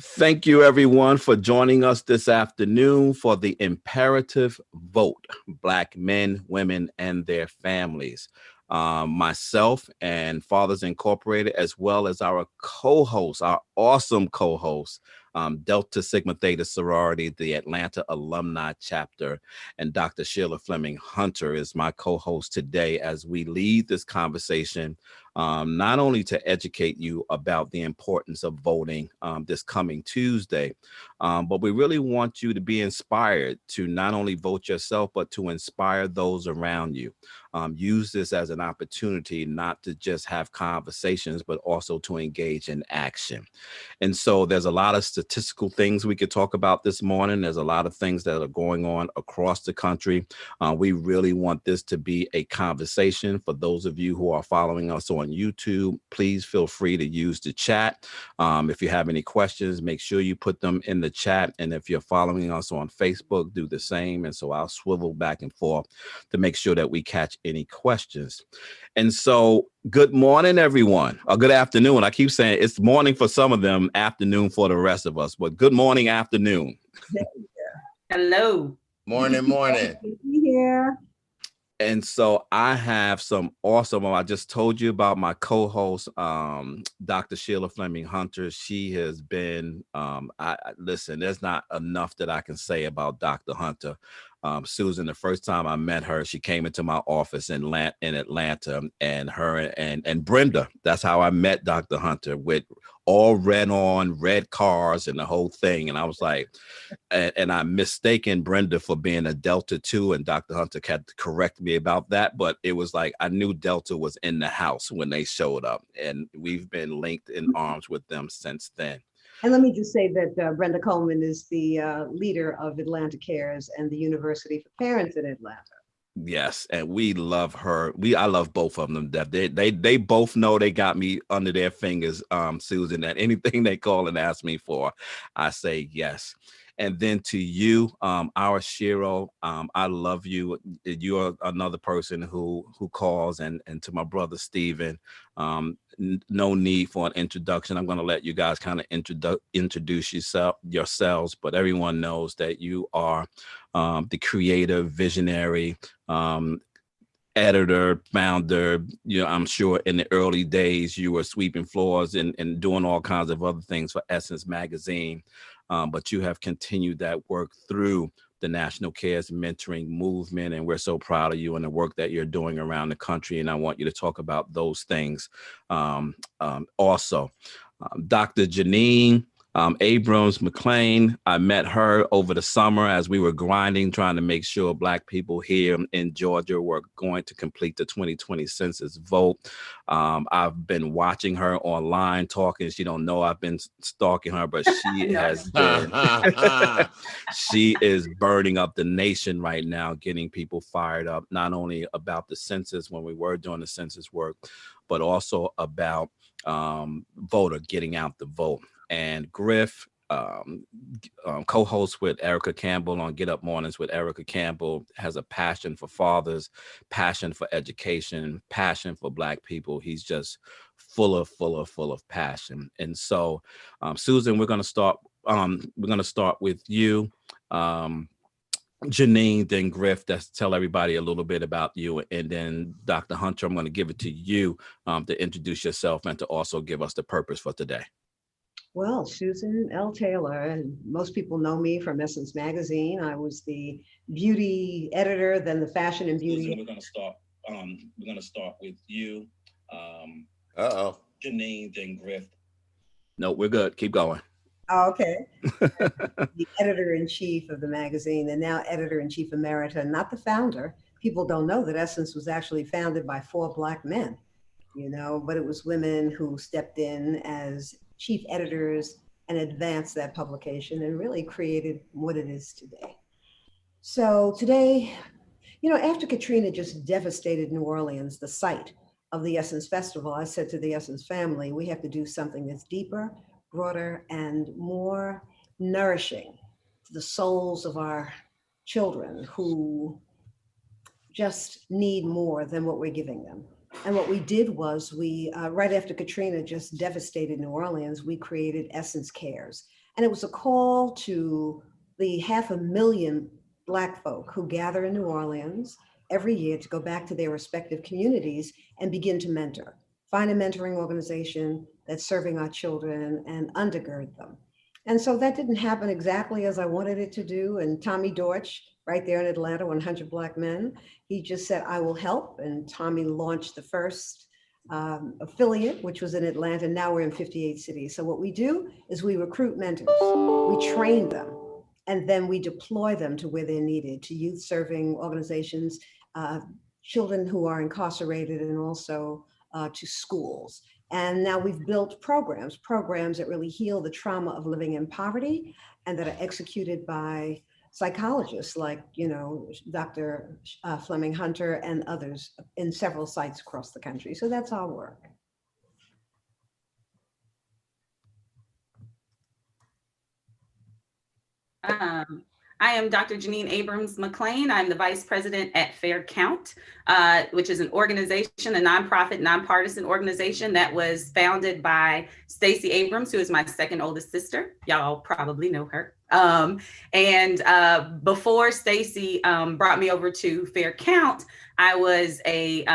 Thank you, everyone, for joining us this afternoon for the imperative vote, Black men, women, and their families. Myself and Fathers Incorporated, as well as our co-host, our awesome co-host, Delta Sigma Theta Sorority, the Atlanta Alumni Chapter, and Dr. Sheila Fleming Hunter is my co-host today as we lead this conversation, not only to educate you about the importance of voting this coming Tuesday, but we really want you to be inspired to not only vote yourself, but to inspire those around you. Use this as an opportunity not to just have conversations, but also to engage in action. And so there's a lot of statistical things we could talk about this morning. There's a lot of things that are going on across the country. We really want this to be a conversation. For those of you who are following us on YouTube, please feel free to use the chat. If you have any questions, make sure you put them in the chat. And if you're following us on Facebook, do the same. And so I'll swivel back and forth to make sure that we catch any questions. And so good morning, everyone, or good afternoon. I keep saying it's morning for some of them, afternoon for the rest of us, but good morning, afternoon. Hello. Morning. Here. And so I have some awesome, I just told you about my co-host, Dr. Sheila Fleming Hunter. She has been, listen, there's not enough that I can say about Dr. Hunter. Susan, the first time I met her, she came into my office in Atlanta, and her and Brenda, that's how I met Dr. Hunter, with all red cars and the whole thing. And I was like, and I'm mistaken Brenda for being a Delta 2, and Dr. Hunter had to correct me about that. But it was like, I knew Delta was in the house when they showed up, and we've been linked in arms with them since then. And let me just say that Brenda Coleman is the leader of Atlanta Cares and the University for Parents in Atlanta. Yes, and we love her. I love both of them. They both know they got me under their fingers, Susan, that anything they call and ask me for, I say yes. And then to you, our Shiro, I love you. You're another person who calls, and to my brother Stephen, no need for an introduction. I'm going to let you guys kind of introduce yourselves, but everyone knows that you are the creative, visionary, editor, founder. I'm sure in the early days you were sweeping floors and doing all kinds of other things for Essence Magazine. But you have continued that work through the National Cares Mentoring Movement, and we're so proud of you and the work that you're doing around the country. And I want you to talk about those things also. Dr. Janine Abrams McLean, I met her over the summer as we were grinding, trying to make sure Black people here in Georgia were going to complete the 2020 census vote. I've been watching her online talking. She don't know I've been stalking her, but she has been, she is burning up the nation right now, getting people fired up, not only about the census when we were doing the census work, but also about voter getting out the vote. And Griff, co-host with Erica Campbell on Get Up Mornings with Erica Campbell, has a passion for fathers, passion for education, passion for Black people. He's just full of passion. And so, Susan, we're going to start with you. Janine, then Griff, that's tell everybody a little bit about you. And then Dr. Hunter, I'm going to give it to you to introduce yourself and to also give us the purpose for today. Well, Susan L. Taylor, and most people know me from Essence Magazine. I was the beauty editor, then the fashion and beauty. Susan, we're going to start with you. Janine, then Griff. No, we're good. Keep going. Oh, okay. The editor-in-chief of the magazine, and now editor-in-chief emerita, not the founder. People don't know that Essence was actually founded by 4 Black men, but it was women who stepped in as chief editors and advanced that publication and really created what it is today. So today, after Katrina just devastated New Orleans, the site of the Essence Festival, I said to the Essence family, we have to do something that's deeper, broader, and more nourishing to the souls of our children who just need more than what we're giving them. And what we did was we, right after Katrina just devastated New Orleans, we created Essence Cares. And it was a call to the 500,000 Black folk who gather in New Orleans every year to go back to their respective communities and begin to mentor. Find a mentoring organization that's serving our children and undergird them. And so that didn't happen exactly as I wanted it to do. And Tommy Dortch, right there in Atlanta, 100 Black Men, he just said, I will help. And Tommy launched the first affiliate, which was in Atlanta. Now we're in 58 cities. So what we do is we recruit mentors, we train them, and then we deploy them to where they're needed, to youth serving organizations, children who are incarcerated, and also to schools. And now we've built programs that really heal the trauma of living in poverty and that are executed by psychologists like, Dr. Fleming Hunter and others in several sites across the country. So that's our work. I am Dr. Janine Abrams McLean. I'm the Vice President at Fair Count, which is an organization, a nonprofit, nonpartisan organization that was founded by Stacey Abrams, who is my second oldest sister. Y'all probably know her. And before Stacey brought me over to Fair Count, I was a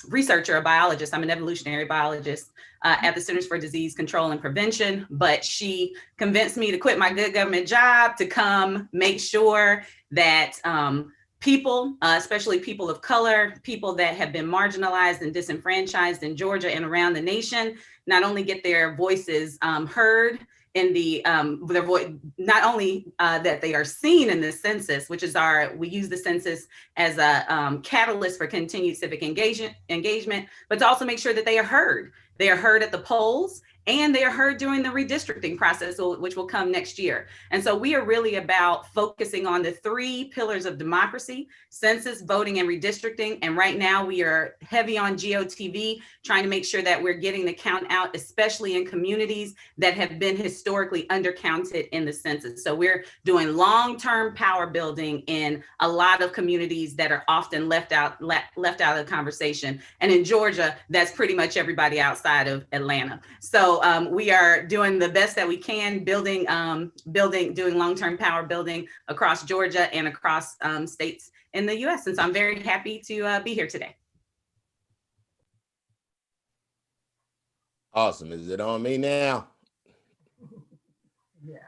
researcher, a biologist. I'm an evolutionary biologist at the Centers for Disease Control and Prevention, but she convinced me to quit my good government job to come make sure that people, especially people of color, people that have been marginalized and disenfranchised in Georgia and around the nation, not only get their voices heard in the their voice, not only that they are seen in the census, which is we use the census as a catalyst for continued civic engagement, but to also make sure that they are heard. They are heard at the polls, and they are heard during the redistricting process, which will come next year. And so we are really about focusing on the 3 pillars of democracy: census, voting, and redistricting. And right now we are heavy on GOTV, trying to make sure that we're getting the count out, especially in communities that have been historically undercounted in the census. So we're doing long-term power building in a lot of communities that are often left out of the conversation. And in Georgia, that's pretty much everybody outside of Atlanta. So we are doing the best that we can, doing long-term power building across Georgia and across states in the US. And so I'm very happy to be here today. Awesome. Is it on me now? Yeah.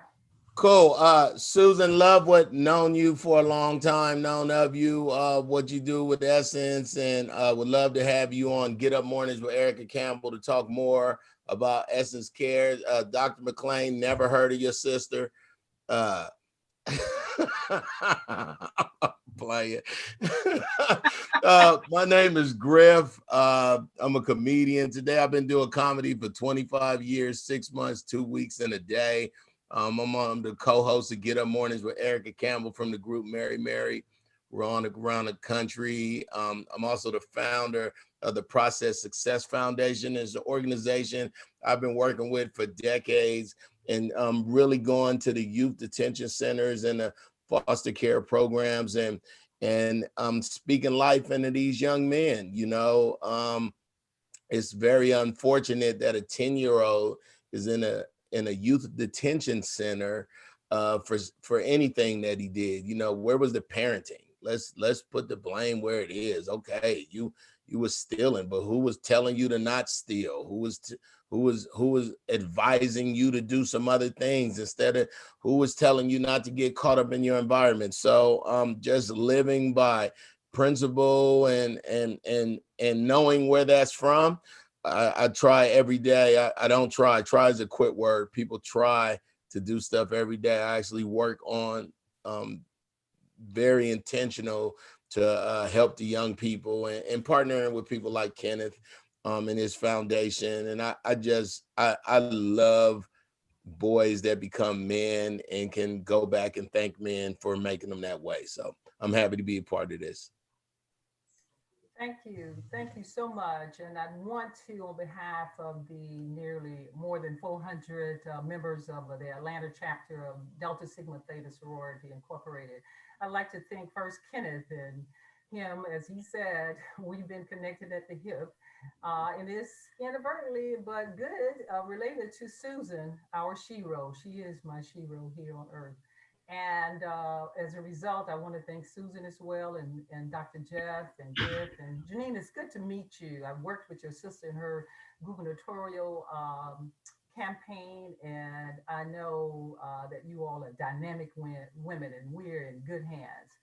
Cool. Susan Lovewood, known you for a long time, known of you, what you do with Essence, and would love to have you on Get Up Mornings with Erica Campbell to talk more about Essence Care. Dr. McLean, never heard of your sister. Play it. My name is Griff. I'm a comedian. Today I've been doing comedy for 25 years, 6 months, 2 weeks, and a day. I'm the co-host of Get Up Mornings with Erica Campbell from the group Mary Mary. We're on around the country. I'm also the founder of the Process Success Foundation. It's an organization I've been working with for decades, and really going to the youth detention centers and the foster care programs and speaking life into these young men. It's very unfortunate that a 10-year-old is in a youth detention center for anything that he did. Where was the parenting? Let's put the blame where it is. Okay, you was stealing, but who was telling you to not steal? Who was advising you to do some other things instead of who was telling you not to get caught up in your environment? So just living by principle and knowing where that's from. I try every day. I don't try. Try is a quit word. People try to do stuff every day. I actually work on very intentional to help the young people and partnering with people like Kenneth and his foundation. And I love boys that become men and can go back and thank men for making them that way. So I'm happy to be a part of this. Thank you. Thank you so much. And I want to, on behalf of the nearly more than 400 members of the Atlanta chapter of Delta Sigma Theta Sorority Incorporated, I'd like to thank first Kenneth and him. As he said, we've been connected at the hip. And it's inadvertently, but good, related to Susan, our shero. She is my shero here on earth. And as a result, I want to thank Susan as well, and Dr. Jeff and Griff and Janine. It's good to meet you. I've worked with your sister in her gubernatorial campaign, and I know that you all are dynamic women, and we're in good hands.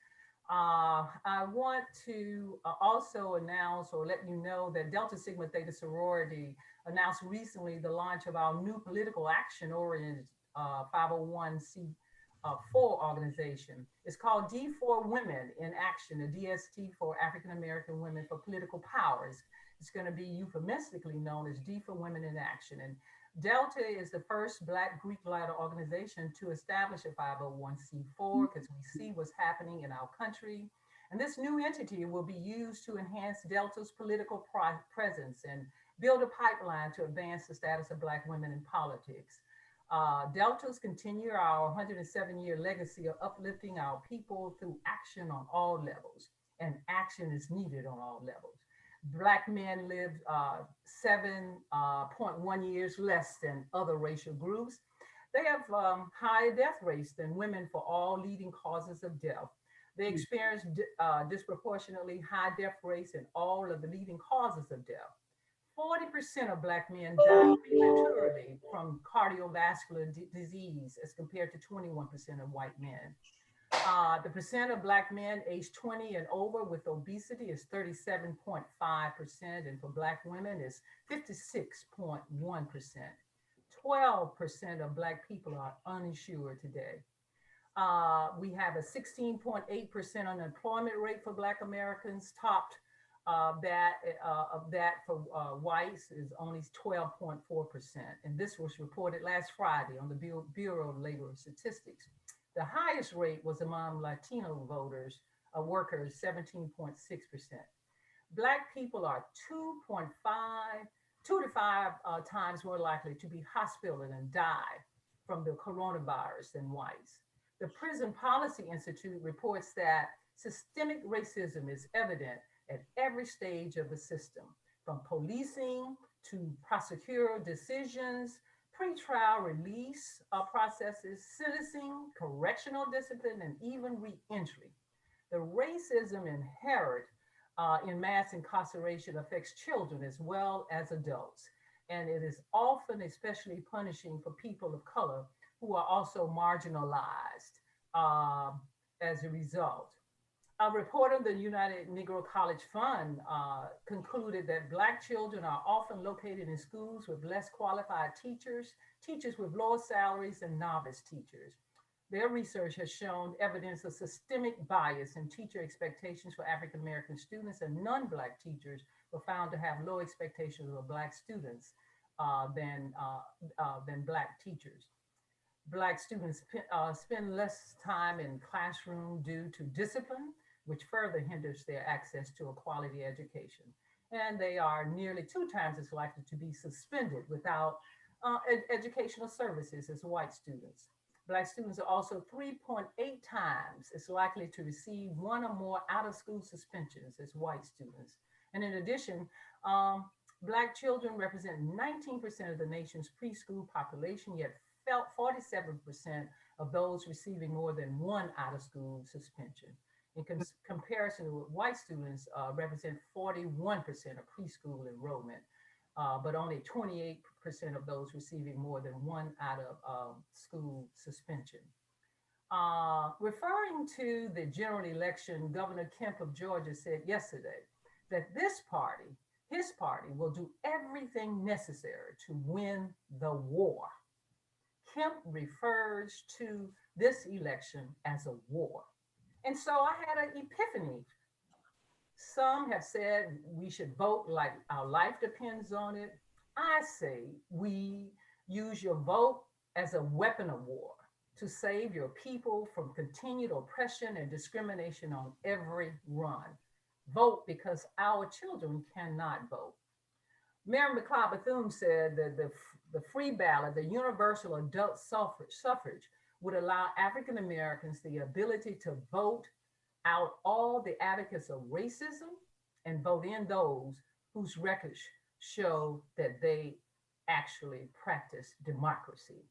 I want to also announce or let you know that Delta Sigma Theta sorority announced recently the launch of our new political action oriented 501c4 organization. It's called D4 Women in Action, a DST for African American Women for Political Powers. It's going to be euphemistically known as D for Women in Action. And Delta is the first Black Greek letter organization to establish a 501c4 because we see what's happening in our country. And this new entity will be used to enhance Delta's political presence and build a pipeline to advance the status of Black women in politics. Deltas continue our 107-year legacy of uplifting our people through action on all levels, and action is needed on all levels. Black men live 7.1 years less than other racial groups. They have higher death rates than women for all leading causes of death. They experience disproportionately high death rates in all of the leading causes of death. 40% of Black men die prematurely from cardiovascular disease as compared to 21% of white men. The percent of Black men aged 20 and over with obesity is 37.5%, and for Black women is 56.1%. 12% of Black people are uninsured today. We have a 16.8% unemployment rate for Black Americans, topped of that for whites is only 12.4%. And this was reported last Friday on the Bureau of Labor Statistics. The highest rate was among Latino voters, workers, 17.6%. Black people are 2 to 5 times more likely to be hospitalized and die from the coronavirus than whites. The Prison Policy Institute reports that systemic racism is evident at every stage of the system, from policing to prosecutorial decisions, pretrial release processes, sentencing, correctional discipline, and even reentry. The racism inherent in mass incarceration affects children as well as adults, and it is often especially punishing for people of color who are also marginalized as a result. A report of the United Negro College Fund concluded that Black children are often located in schools with less qualified teachers, teachers with lower salaries, and novice teachers. Their research has shown evidence of systemic bias in teacher expectations for African American students, and non-Black teachers were found to have low expectations of Black students than Black teachers. Black students spend less time in classroom due to discipline, which further hinders their access to a quality education. And they are nearly 2 times as likely to be suspended without educational services as white students. Black students are also 3.8 times as likely to receive 1 or more out-of-school suspensions as white students. And in addition, Black children represent 19% of the nation's preschool population, yet 47% of those receiving more than 1 out-of-school suspension. In comparison with white students, represent 41% of preschool enrollment, but only 28% of those receiving more than 1 out-of-school suspension. Referring to the general election, Governor Kemp of Georgia said yesterday that his party will do everything necessary to win the war. Kemp refers to this election as a war. And so I had an epiphany. Some have said we should vote like our life depends on it. I say we use your vote as a weapon of war to save your people from continued oppression and discrimination on every run. Vote because our children cannot vote. Mary McLeod Bethune said that the free ballot, the universal adult suffrage, would allow African Americans the ability to vote out all the advocates of racism and vote in those whose records show that they actually practice democracy.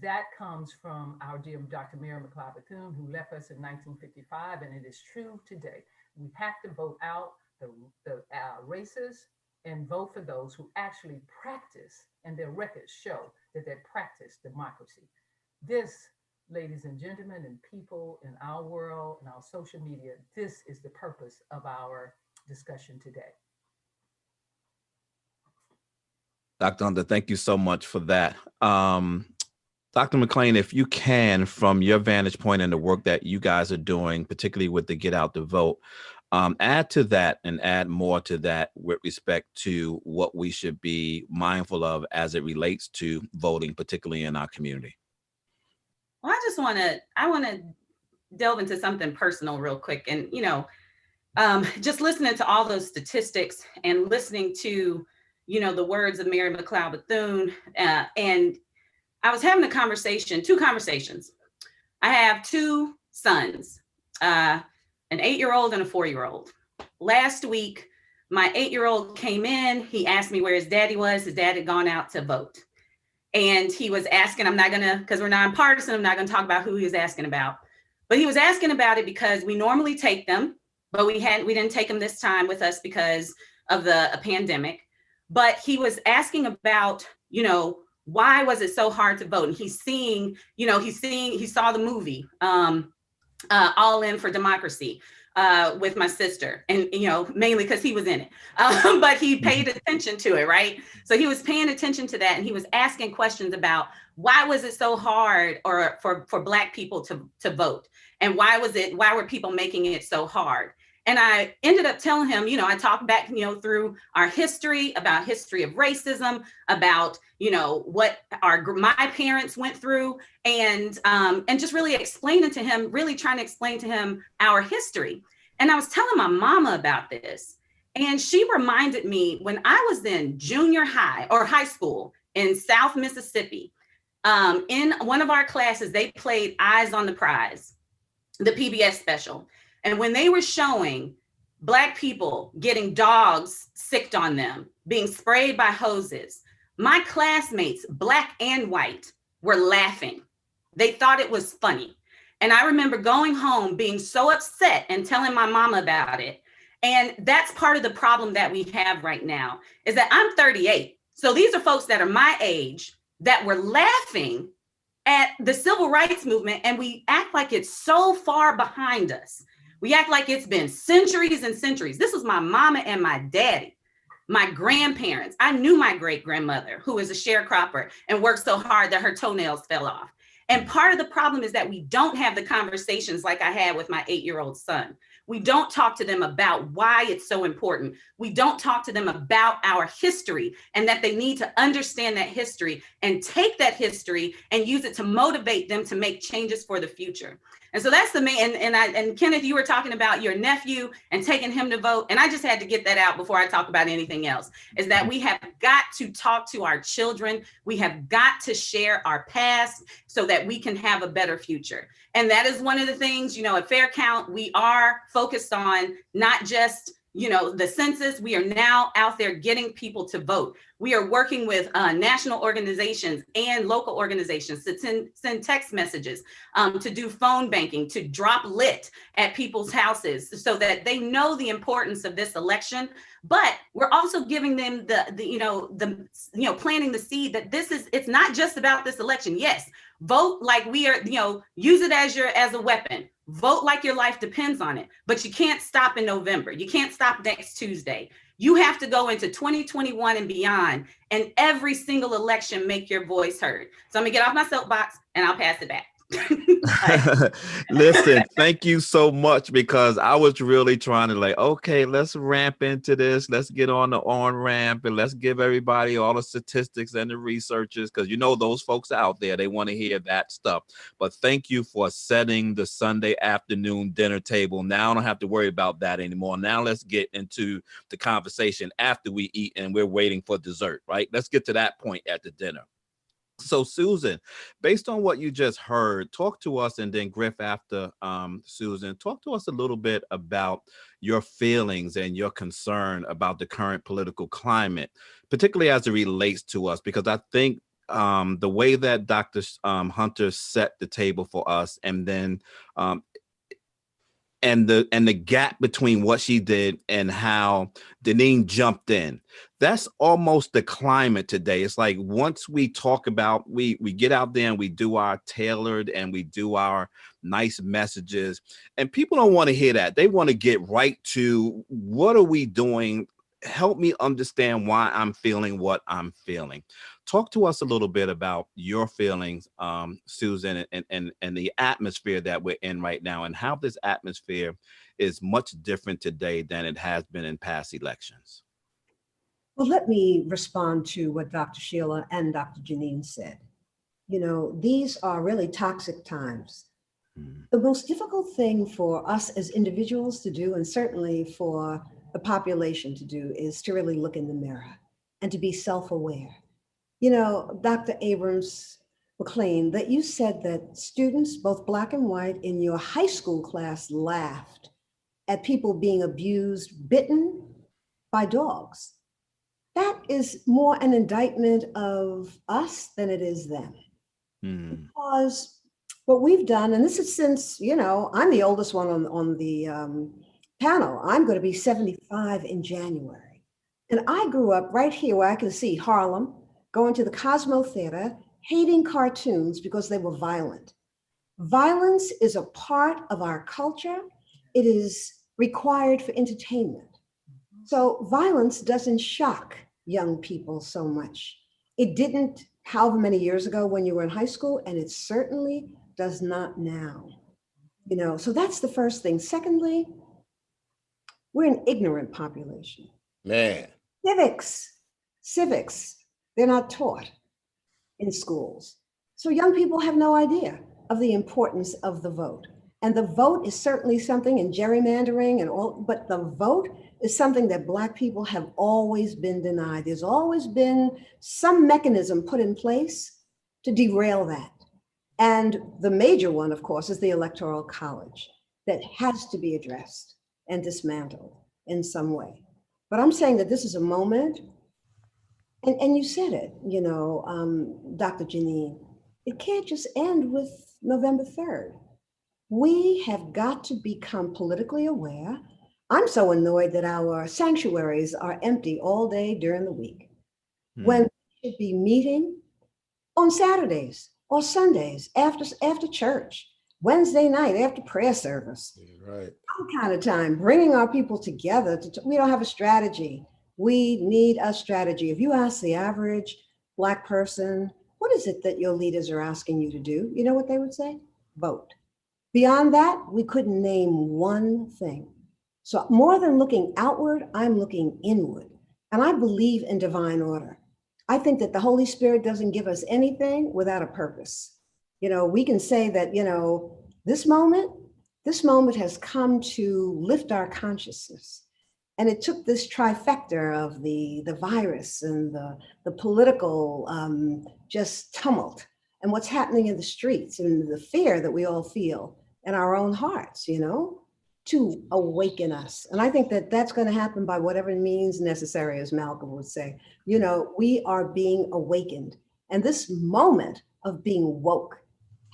That comes from our dear Dr. Mary McLeod Bethune, who left us in 1955, and it is true today. We have to vote out the racists and vote for those who actually practice, and their records show that they practice democracy. This, ladies and gentlemen, and people in our world and our social media, this is the purpose of our discussion today. Dr. Hunter, thank you so much for that. Dr. McLean, if you can, from your vantage point and the work that you guys are doing, particularly with the Get Out the Vote, add to that and add more to that with respect to what we should be mindful of as it relates to voting, particularly in our community. Well, I want to delve into something personal real quick. And, just listening to all those statistics and listening to, the words of Mary McLeod Bethune, and I was having two conversations. I have two sons, an 8-year-old and a 4-year-old. Last week, my 8-year-old came in. He asked me where his daddy was. His dad had gone out to vote. And he was asking, because we're nonpartisan, I'm not going to talk about who he was asking about. But he was asking about it because we normally take them, but we didn't take them this time with us because of the pandemic. But he was asking about, why was it so hard to vote? And he saw the movie, All In for Democracy, with my sister, and mainly because he was in it, but he paid attention to it, right? So he was paying attention to that, and he was asking questions about why was it so hard for Black people to vote, and why were people making it so hard? And I ended up telling him, I talked back, through our history, about history of racism, about, what my parents went through, and just really explaining to him, really trying to explain to him our history. And I was telling my mama about this, and she reminded me when I was in junior high or high school in South Mississippi, in one of our classes, they played Eyes on the Prize, the PBS special. And when they were showing Black people getting dogs sicked on them, being sprayed by hoses, my classmates, Black and white, were laughing. They thought it was funny. And I remember going home being so upset and telling my mama about it. And that's part of the problem that we have right now, is that I'm 38. So these are folks that are my age that were laughing at the civil rights movement, and we act like it's so far behind us. We act like it's been centuries and centuries. This was my mama and my daddy, my grandparents. I knew my great-grandmother, who was a sharecropper and worked so hard that her toenails fell off. And part of the problem is that we don't have the conversations like I had with my 8-year-old son. We don't talk to them about why it's so important. We don't talk to them about our history, and that they need to understand that history and take that history and use it to motivate them to make changes for the future. And so that's the main, and Kenneth, you were talking about your nephew and taking him to vote. And I just had to get that out before I talk about anything else, is that we have got to talk to our children. We have got to share our past so that we can have a better future. And that is one of the things, at Fair Count, we are focused on not just the census. We are now out there getting people to vote. We are working with national organizations and local organizations to send text messages, to do phone banking, to drop lit at people's houses so that they know the importance of this election. But we're also giving them planting the seed that it's not just about this election. Yes, vote like we are, use it as a weapon. Vote like your life depends on it, but you can't stop in November. You can't stop next Tuesday. You have to go into 2021 and beyond, and every single election make your voice heard. So I'm gonna get off my soapbox and I'll pass it back. Listen, thank you so much, because I was really trying to okay, let's ramp into this. Let's get on the on-ramp and let's give everybody all the statistics and the researchers, because those folks out there, they want to hear that stuff. But thank you for setting the Sunday afternoon dinner table. Now I don't have to worry about that anymore. Now let's get into the conversation after we eat and we're waiting for dessert, right? Let's get to that point at the dinner. So Susan, based on what you just heard, talk to us, and then Griff after Susan, talk to us a little bit about your feelings and your concern about the current political climate, particularly as it relates to us, because I think the way that Dr. Hunter set the table for us, and then and the gap between what she did and how Deneen jumped in. That's almost the climate today. It's like once we talk about, we get out there and we do our tailored and we do our nice messages, and people don't want to hear that. They want to get right to what are we doing? Help me understand why I'm feeling what I'm feeling. Talk to us a little bit about your feelings, Susan, and the atmosphere that we're in right now, and how this atmosphere is much different today than it has been in past elections. Well, let me respond to what Dr. Sheila and Dr. Janine said. You know, these are really toxic times. The most difficult thing for us as individuals to do, and certainly for the population to do, is to really look in the mirror and to be self-aware. You know, Dr. Abrams McLean, that you said that students, both Black and white, in your high school class laughed at people being abused, bitten by dogs. That is more an indictment of us than it is them. Because what we've done, and this is since, you know, I'm the oldest one on the panel. I'm going to be 75 in January. And I grew up right here where I can see Harlem, going to the Cosmo Theater, hating cartoons because they were violent. Violence is a part of our culture. It is required for entertainment. So violence doesn't shock young people so much. It didn't however many years ago when you were in high school, and it certainly does not now. You know, so that's the first thing. Secondly, we're an ignorant population. Man. Civics, they're not taught in schools. So young people have no idea of the importance of the vote. And the vote is certainly something, in gerrymandering and all, but the vote is something that Black people have always been denied. There's always been some mechanism put in place to derail that. And the major one, of course, is the Electoral College that has to be addressed and dismantled in some way. But I'm saying that this is a moment, and you said it, you know, Dr. Janine, it can't just end with November 3rd. We have got to become politically aware. I'm so annoyed that our sanctuaries are empty all day during the week, when we should be meeting on Saturdays or Sundays after church, Wednesday night after prayer service. Right. Some kind of time, bringing our people together. We don't have a strategy. We need a strategy. If you ask the average Black person, what is it that your leaders are asking you to do? You know what they would say? Vote. Beyond that, we couldn't name one thing. So more than looking outward, I'm looking inward. And I believe in divine order. I think that the Holy Spirit doesn't give us anything without a purpose. You know, we can say that, you know, this moment has come to lift our consciousness. And it took this trifecta of the virus and the political just tumult and what's happening in the streets and the fear that we all feel in our own hearts, you know, to awaken us. And I think that that's going to happen by whatever means necessary, as Malcolm would say. You know, we are being awakened. And this moment of being woke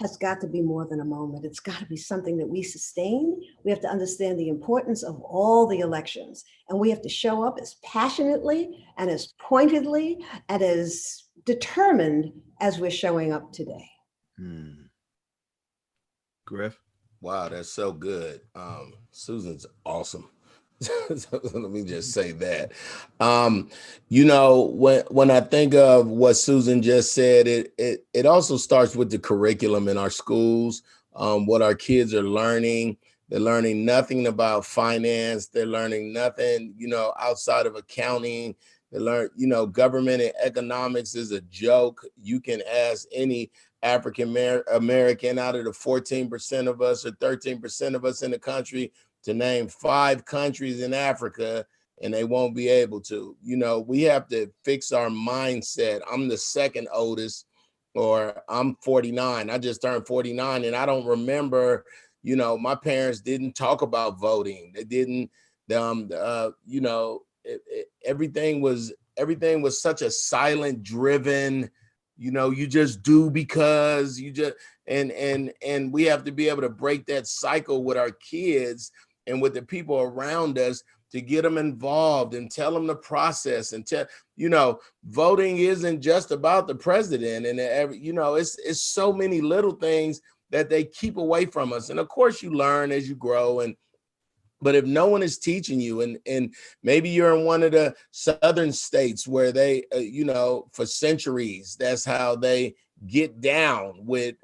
has got to be more than a moment. It's got to be something that we sustain. We have to understand the importance of all the elections. And we have to show up as passionately and as pointedly and as determined as we're showing up today. Griff? Wow, that's so good. Susan's awesome. So let me just say that. You know, when I think of what Susan just said, it also starts with the curriculum in our schools, what our kids are learning. They're learning nothing about finance. They're learning nothing, you know, outside of accounting. They learn, you know, government and economics is a joke. You can ask any African American out of the 14% of us or 13% of us in the country to name 5 countries in Africa, and they won't be able to. You know, we have to fix our mindset. I'm the second oldest or I'm 49. I just turned 49, and I don't remember, my parents didn't talk about voting. They didn't, everything was such a silent driven, you just do because you just, and we have to be able to break that cycle with our kids and with the people around us to get them involved and tell them the process and voting isn't just about the president and it's so many little things that they keep away from us. And of course you learn as you grow, but if no one is teaching you, and maybe you're in one of the southern states where they, for centuries, that's how they get down with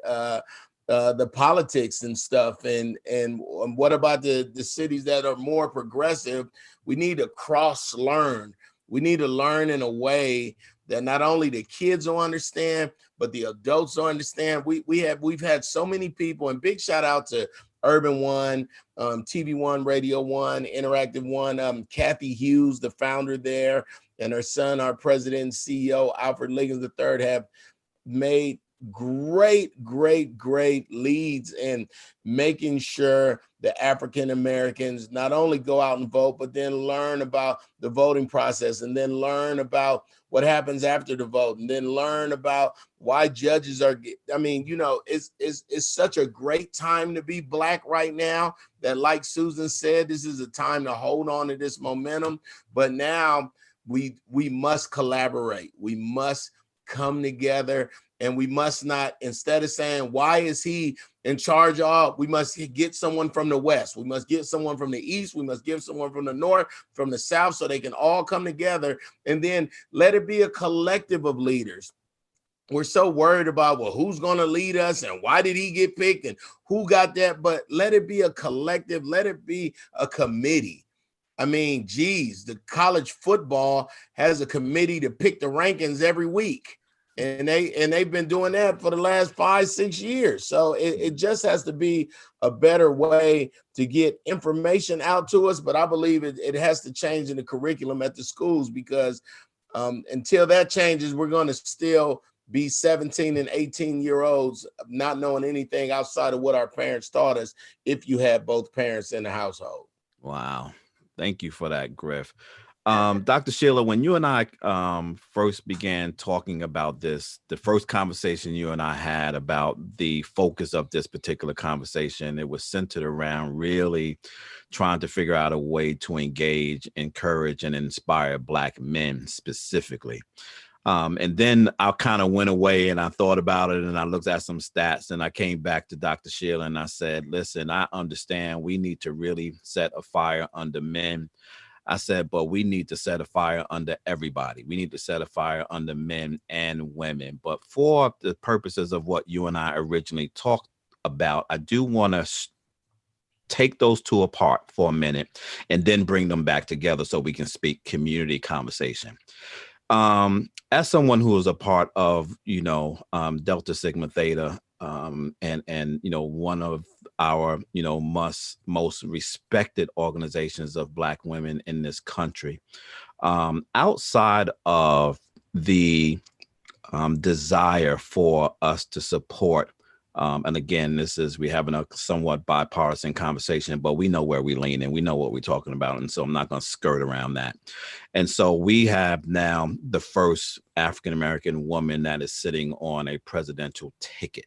the politics and stuff. And what about the cities that are more progressive? We need to cross learn. We need to learn in a way that not only the kids will understand, but the adults will understand. We've had so many people, and big shout out to Urban One, TV One, Radio One, Interactive One, Kathy Hughes, the founder there, and her son, our president and CEO, Alfred Liggins III, have made great leads in making sure the African Americans not only go out and vote, but then learn about the voting process, and then learn about what happens after the vote, and then learn about why judges are, it's such a great time to be Black right now, that, like Susan said, this is a time to hold on to this momentum. But now we must collaborate. We must come together. And we must not, instead of saying, why is he in charge of, we must get someone from the West. We must get someone from the East. We must give someone from the North, from the South, so they can all come together. And then let it be a collective of leaders. We're so worried about, well, who's going to lead us and why did he get picked and who got that? But let it be a collective. Let it be a committee. I mean, geez, the college football has a committee to pick the rankings every week. And they've been doing that for the last 5-6 years. So it just has to be a better way to get information out to us. But I believe it has to change in the curriculum at the schools, because until that changes, we're going to still be 17 and 18-year-olds not knowing anything outside of what our parents taught us, if you had both parents in the household. Wow. Thank you for that, Griff. Dr. Sheila, when you and I first began talking about this, the first conversation you and I had about the focus of this particular conversation, it was centered around really trying to figure out a way to engage, encourage, and inspire Black men specifically. And then I kind of went away and I thought about it and I looked at some stats and I came back to Dr. Sheila and I said, listen, I understand we need to really set a fire under men. I said, but we need to set a fire under everybody. We need to set a fire under men and women. But for the purposes of what you and I originally talked about, I do want to take those two apart for a minute and then bring them back together so we can speak community conversation. As someone who is a part of, Delta Sigma Theta, and one of our, most respected organizations of Black women in this country, outside of the desire for us to support, and again, we're having a somewhat bipartisan conversation, but we know where we lean and we know what we're talking about. And so I'm not going to skirt around that. And so we have now the first African-American woman that is sitting on a presidential ticket.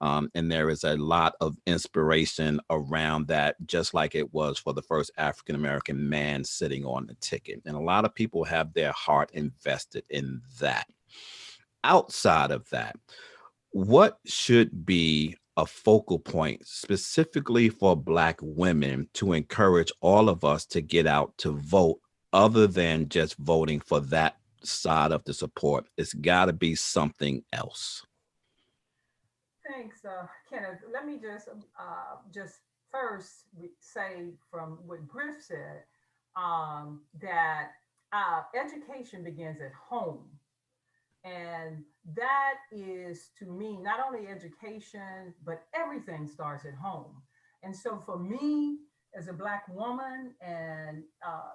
And there is a lot of inspiration around that, just like it was for the first African-American man sitting on the ticket. And a lot of people have their heart invested in that. Outside of that, what should be a focal point specifically for Black women to encourage all of us to get out to vote, other than just voting for that side of the support? It's got to be something else. Thanks, Kenneth. Let me just first say from what Griff said, that education begins at home. And that is, to me, not only education, but everything starts at home. And so for me, as a Black woman, and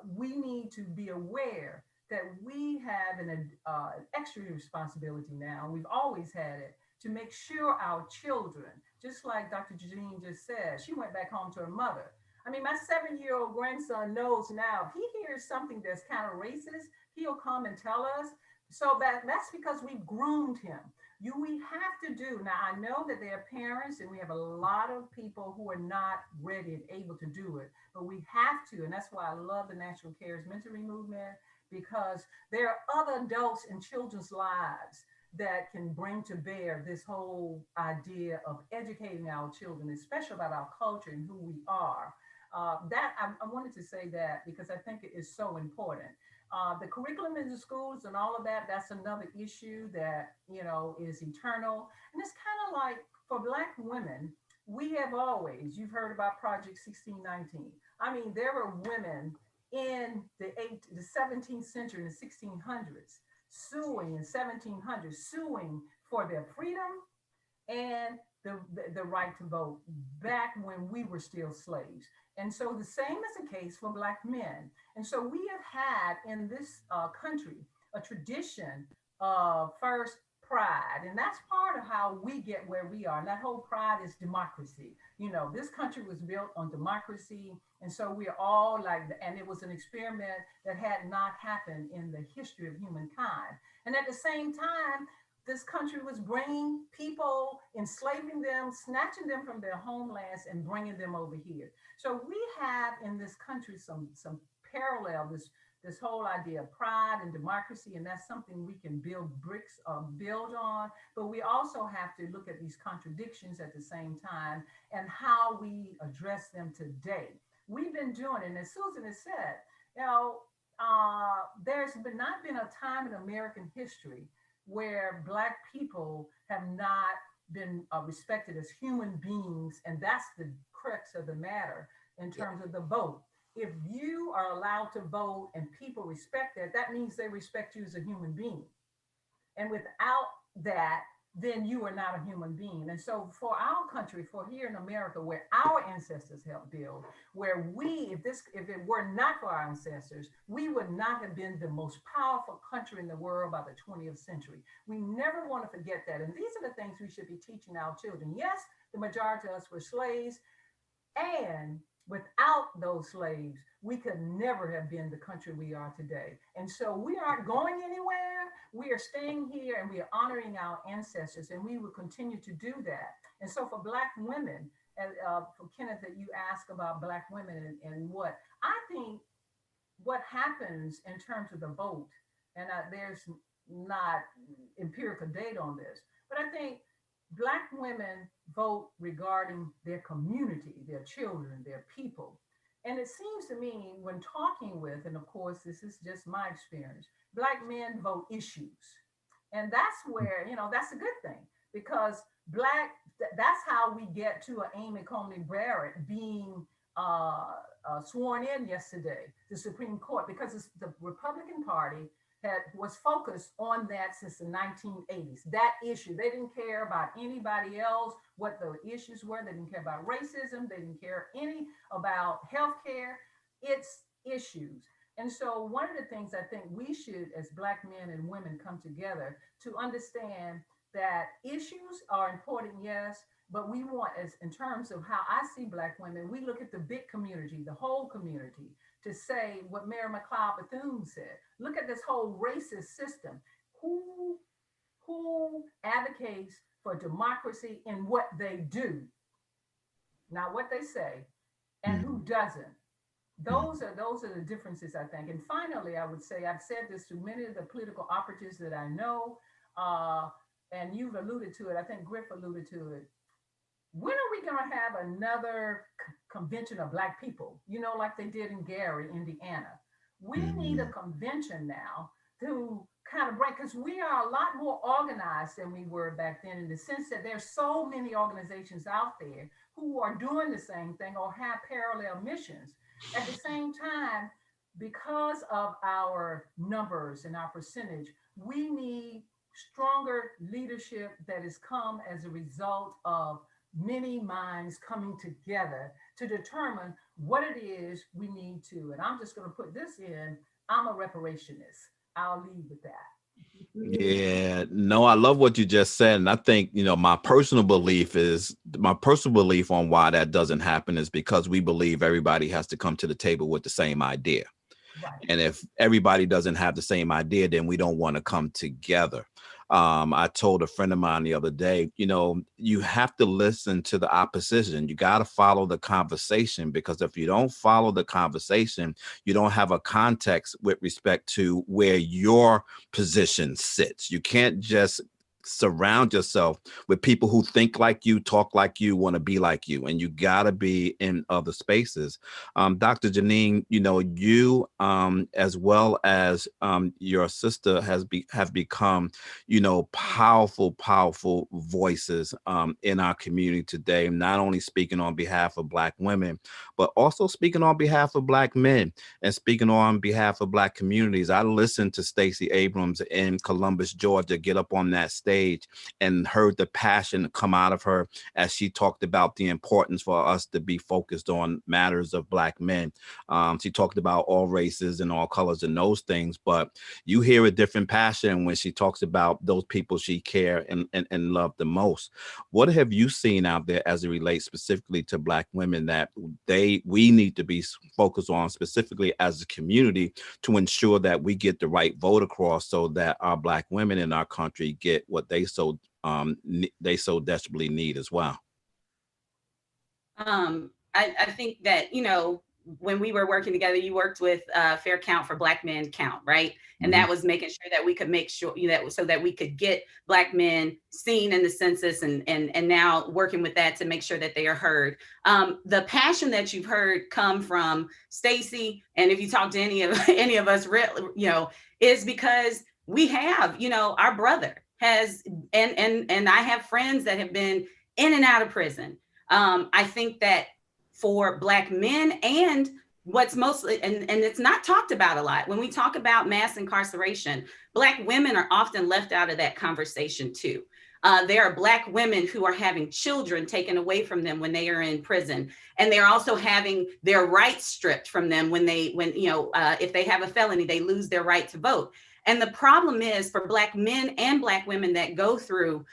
we need to be aware that we have an extra responsibility now, we've always had it, to make sure our children, just like Dr. Janine just said, she went back home to her mother. I mean, my 7-year-old grandson knows now, if he hears something that's kind of racist, he'll come and tell us. So that's because we groomed him. We have to do, now I know that there are parents and we have a lot of people who are not ready and able to do it, but we have to. And that's why I love the National Cares Mentoring Movement, because there are other adults in children's lives that can bring to bear this whole idea of educating our children, especially about our culture and who we are. I wanted to say that because I think it is so important. The curriculum in the schools and all of that, that's another issue that, is eternal. And it's kind of like for Black women, we have always, you've heard about Project 1619. I mean, there were women in the 17th century, in the 1600s, suing in 1700s, suing for their freedom and the right to vote back when we were still slaves. And so the same is the case for Black men. And so we have had in this country a tradition of first pride. And that's part of how we get where we are. And that whole pride is democracy. This country was built on democracy. And so we're all like, and it was an experiment that had not happened in the history of humankind. And at the same time, this country was bringing people, enslaving them, snatching them from their homelands and bringing them over here. So we have in this country some parallel, this whole idea of pride and democracy, and that's something we can build on. But we also have to look at these contradictions at the same time and how we address them today. We've been doing it, and as Susan has said, there's not been a time in American history where Black people have not been respected as human beings. And that's the crux of the matter in terms of the vote. If you are allowed to vote and people respect that, that means they respect you as a human being. And without that, then you are not a human being. And so for our country, for here in America, where our ancestors helped build, where if it were not for our ancestors, we would not have been the most powerful country in the world by the 20th century. We never want to forget that. And these are the things we should be teaching our children. Yes, the majority of us were slaves, and without those slaves, we could never have been the country we are today. And so we aren't going anywhere. We are staying here and we are honoring our ancestors, and we will continue to do that. And so for Black women, for Kenneth, that you ask about Black women and what I think what happens in terms of the vote, and there's not empirical data on this, but I think Black women vote regarding their community, their children, their people. And it seems to me when talking with, and of course, this is just my experience, Black men vote issues. And that's where, that's a good thing, because that's how we get to Amy Coney Barrett being sworn in yesterday, the Supreme Court, because it's the Republican Party was focused on that since the 1980s, that issue. They didn't care about anybody else, what the issues were. They didn't care about racism. They didn't care any about healthcare. It's issues. And so one of the things I think we should, as Black men and women, come together to understand that issues are important, yes, but we want, as in terms of how I see Black women, we look at the big community, the whole community, to say what Mary McLeod Bethune said. Look at this whole racist system. Who advocates for democracy in what they do, not what they say, and who doesn't? Those are the differences, I think. And finally, I would say, I've said this to many of the political operatives that I know, and you've alluded to it. I think Griff alluded to it. When are we going to have another convention of Black people, like they did in Gary, Indiana? We need a convention now to kind of break, because we are a lot more organized than we were back then, in the sense that there's so many organizations out there who are doing the same thing or have parallel missions. At the same time, because of our numbers and our percentage, we need stronger leadership that has come as a result of many minds coming together to determine what it is we need to. And I'm just going to put this in. I'm a reparationist. I'll leave with that. Yeah, no, I love what you just said. And I think, my personal belief on why that doesn't happen is because we believe everybody has to come to the table with the same idea. Right. And if everybody doesn't have the same idea, then we don't want to come together. I told a friend of mine the other day, you have to listen to the opposition. You got to follow the conversation, because if you don't follow the conversation, you don't have a context with respect to where your position sits. You can't just surround yourself with people who think like you, talk like you, want to be like you, and you got to be in other spaces. Dr. Janine, you, as well as your sister, have become, powerful voices in our community today, not only speaking on behalf of Black women, but also speaking on behalf of Black men and speaking on behalf of Black communities. I listened to Stacey Abrams in Columbus, Georgia, get up on that stage and heard the passion come out of her as she talked about the importance for us to be focused on matters of Black men. She talked about all races and all colors and those things, but you hear a different passion when she talks about those people she care and love the most. What have you seen out there as it relates specifically to Black women that we need to be focused on specifically as a community to ensure that we get the right vote across, so that our Black women in our country get what they so desperately need as well? I think that, when we were working together, you worked with Fair Count for Black Men Count, right? And that was making sure that we could make sure, so that we could get Black men seen in the census, and now working with that to make sure that they are heard. The passion that you've heard come from Stacey, and if you talk to any of us, is because we have, our brother has, and I have friends that have been in and out of prison. I think that for Black men, and what's mostly, and it's not talked about a lot, when we talk about mass incarceration, Black women are often left out of that conversation too. There are Black women who are having children taken away from them when they are in prison, and they're also having their rights stripped from them if they have a felony, they lose their right to vote. And the problem is, for Black men and Black women that go through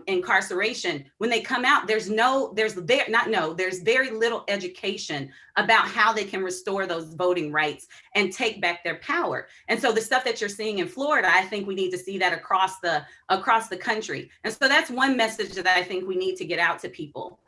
incarceration, when they come out, there's very little education about how they can restore those voting rights and take back their power. And so the stuff that you're seeing in Florida, I think we need to see that across the country. And so that's one message that I think we need to get out to people.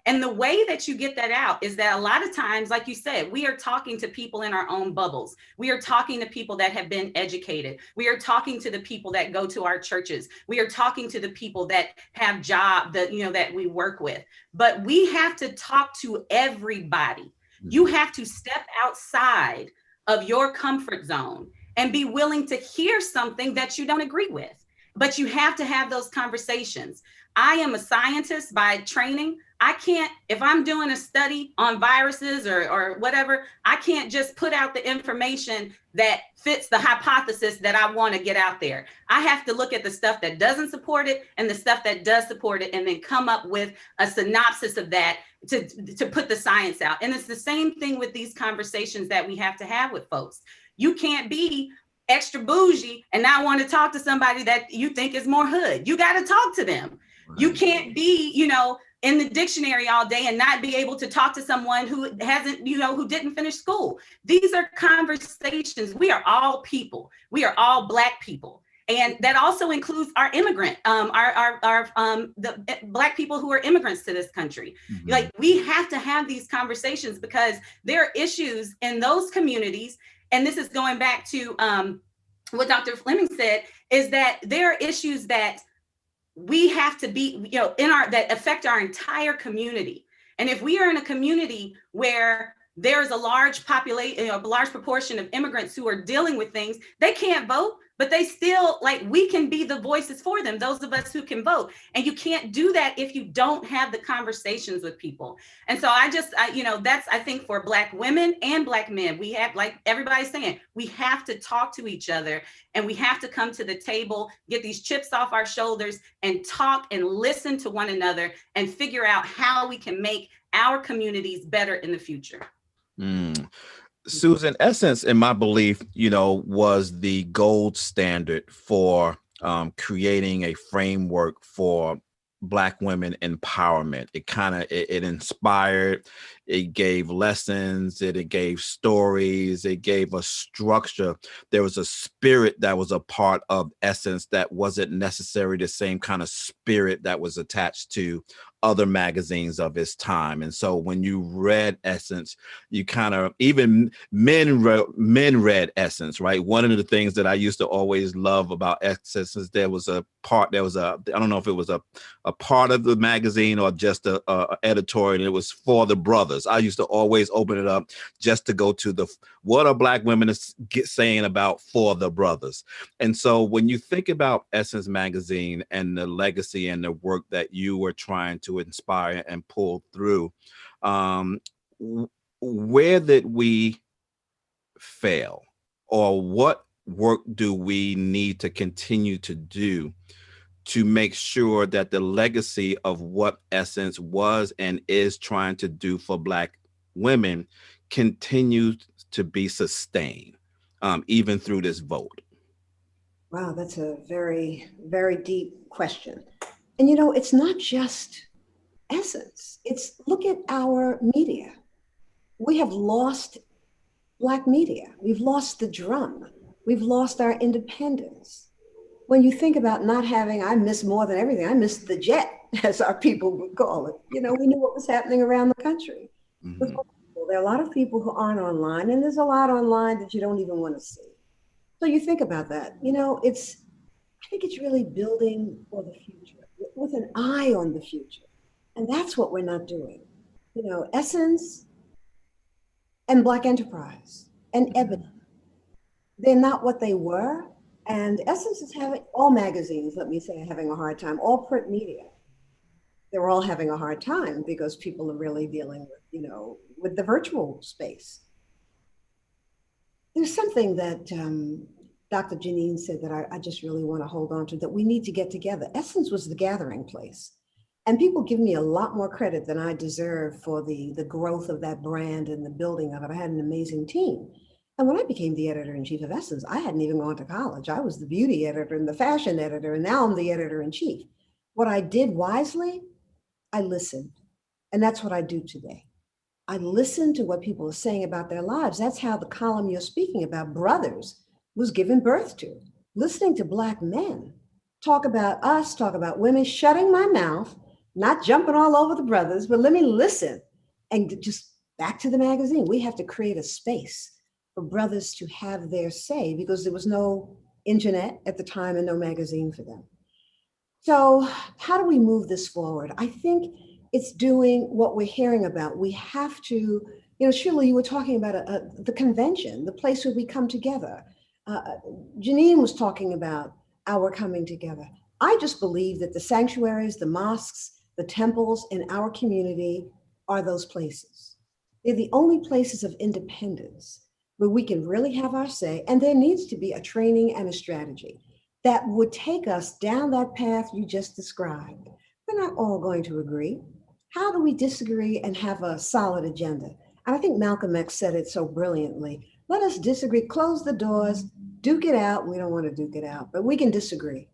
And the way that you get that out is that a lot of times, like you said, we are talking to people in our own bubbles. We are talking to people that have been educated. We are talking to the people that go to our churches. We are talking to the people that have jobs that we work with. But we have to talk to everybody. You have to step outside of your comfort zone and be willing to hear something that you don't agree with. But you have to have those conversations. I am a scientist by training. I can't, if I'm doing a study on viruses or whatever, I can't just put out the information that fits the hypothesis that I want to get out there. I have to look at the stuff that doesn't support it and the stuff that does support it, and then come up with a synopsis of that to put the science out. And it's the same thing with these conversations that we have to have with folks. You can't be extra bougie and not want to talk to somebody that you think is more hood. You got to talk to them. Right. You can't be, in the dictionary all day and not be able to talk to someone who hasn't, who didn't finish school. These are conversations. We are all people. We are all Black people. And that also includes our immigrant, the Black people who are immigrants to this country. Mm-hmm. Like, we have to have these conversations because there are issues in those communities. And this is going back to what Dr. Fleming said, is that there are issues that we have to be, that affect our entire community. And if we are in a community where there's a large population, a large proportion of immigrants who are dealing with things, they can't vote, but they still, we can be the voices for them, those of us who can vote. And you can't do that if you don't have the conversations with people. And so that's, I think, for Black women and Black men, we have, like everybody's saying, we have to talk to each other, and we have to come to the table, get these chips off our shoulders, and talk and listen to one another and figure out how we can make our communities better in the future. Susan, Essence, in my belief, was the gold standard for creating a framework for Black women empowerment. It inspired, it gave lessons, it gave stories, it gave a structure. There was a spirit that was a part of Essence that wasn't necessarily the same kind of spirit that was attached to other magazines of its time. And so when you read Essence, you kind of, even men read Essence, right? One of the things that I used to always love about Essence is I don't know if it was a part of the magazine or just a editorial, and it was for the brothers. I used to always open it up just to go to what are Black women saying about for the brothers. And so when you think about Essence magazine and the legacy and the work that you were trying to inspire and pull through, where did we fail, or what work do we need to continue to do to make sure that the legacy of what Essence was and is trying to do for Black women continues to be sustained, even through this vote? Wow, that's a very, very deep question. And it's not just Essence. Look at our media. We have lost Black media. We've lost the drum. We've lost our independence. When you think about not having, I miss more than everything. I miss the jet, as our people would call it. We knew what was happening around the country. Mm-hmm. There are a lot of people who aren't online, and there's a lot online that you don't even want to see. So you think about that. I think it's really building for the future with an eye on the future. And that's what we're not doing. Essence and Black Enterprise and Ebony, they're not what they were. And Essence is having, all magazines, let me say, having a hard time, all print media. They're all having a hard time because people are really dealing with the virtual space. There's something that Dr. Janine said that I just really want to hold on to, that we need to get together. Essence was the gathering place. And people give me a lot more credit than I deserve for the growth of that brand and the building of it. I had an amazing team. And when I became the editor-in-chief of Essence, I hadn't even gone to college. I was the beauty editor and the fashion editor, and now I'm the editor-in-chief. What I did wisely, I listened. And that's what I do today. I listen to what people are saying about their lives. That's how the column you're speaking about, Brothers, was given birth to. Listening to Black men talk about us, talk about women, shutting my mouth, not jumping all over the brothers, but let me listen. And just back to the magazine, we have to create a space for brothers to have their say, because there was no internet at the time and no magazine for them. So how do we move this forward? I think it's doing what we're hearing about. We have to, Sheila, you were talking about the convention, the place where we come together. Janine was talking about our coming together. I just believe that the sanctuaries, the mosques, the temples in our community are those places. They're the only places of independence where we can really have our say. And there needs to be a training and a strategy that would take us down that path you just described. We're not all going to agree. How do we disagree and have a solid agenda? And I think Malcolm X said it so brilliantly. Let us disagree, close the doors, duke it out. We don't want to duke it out, but we can disagree.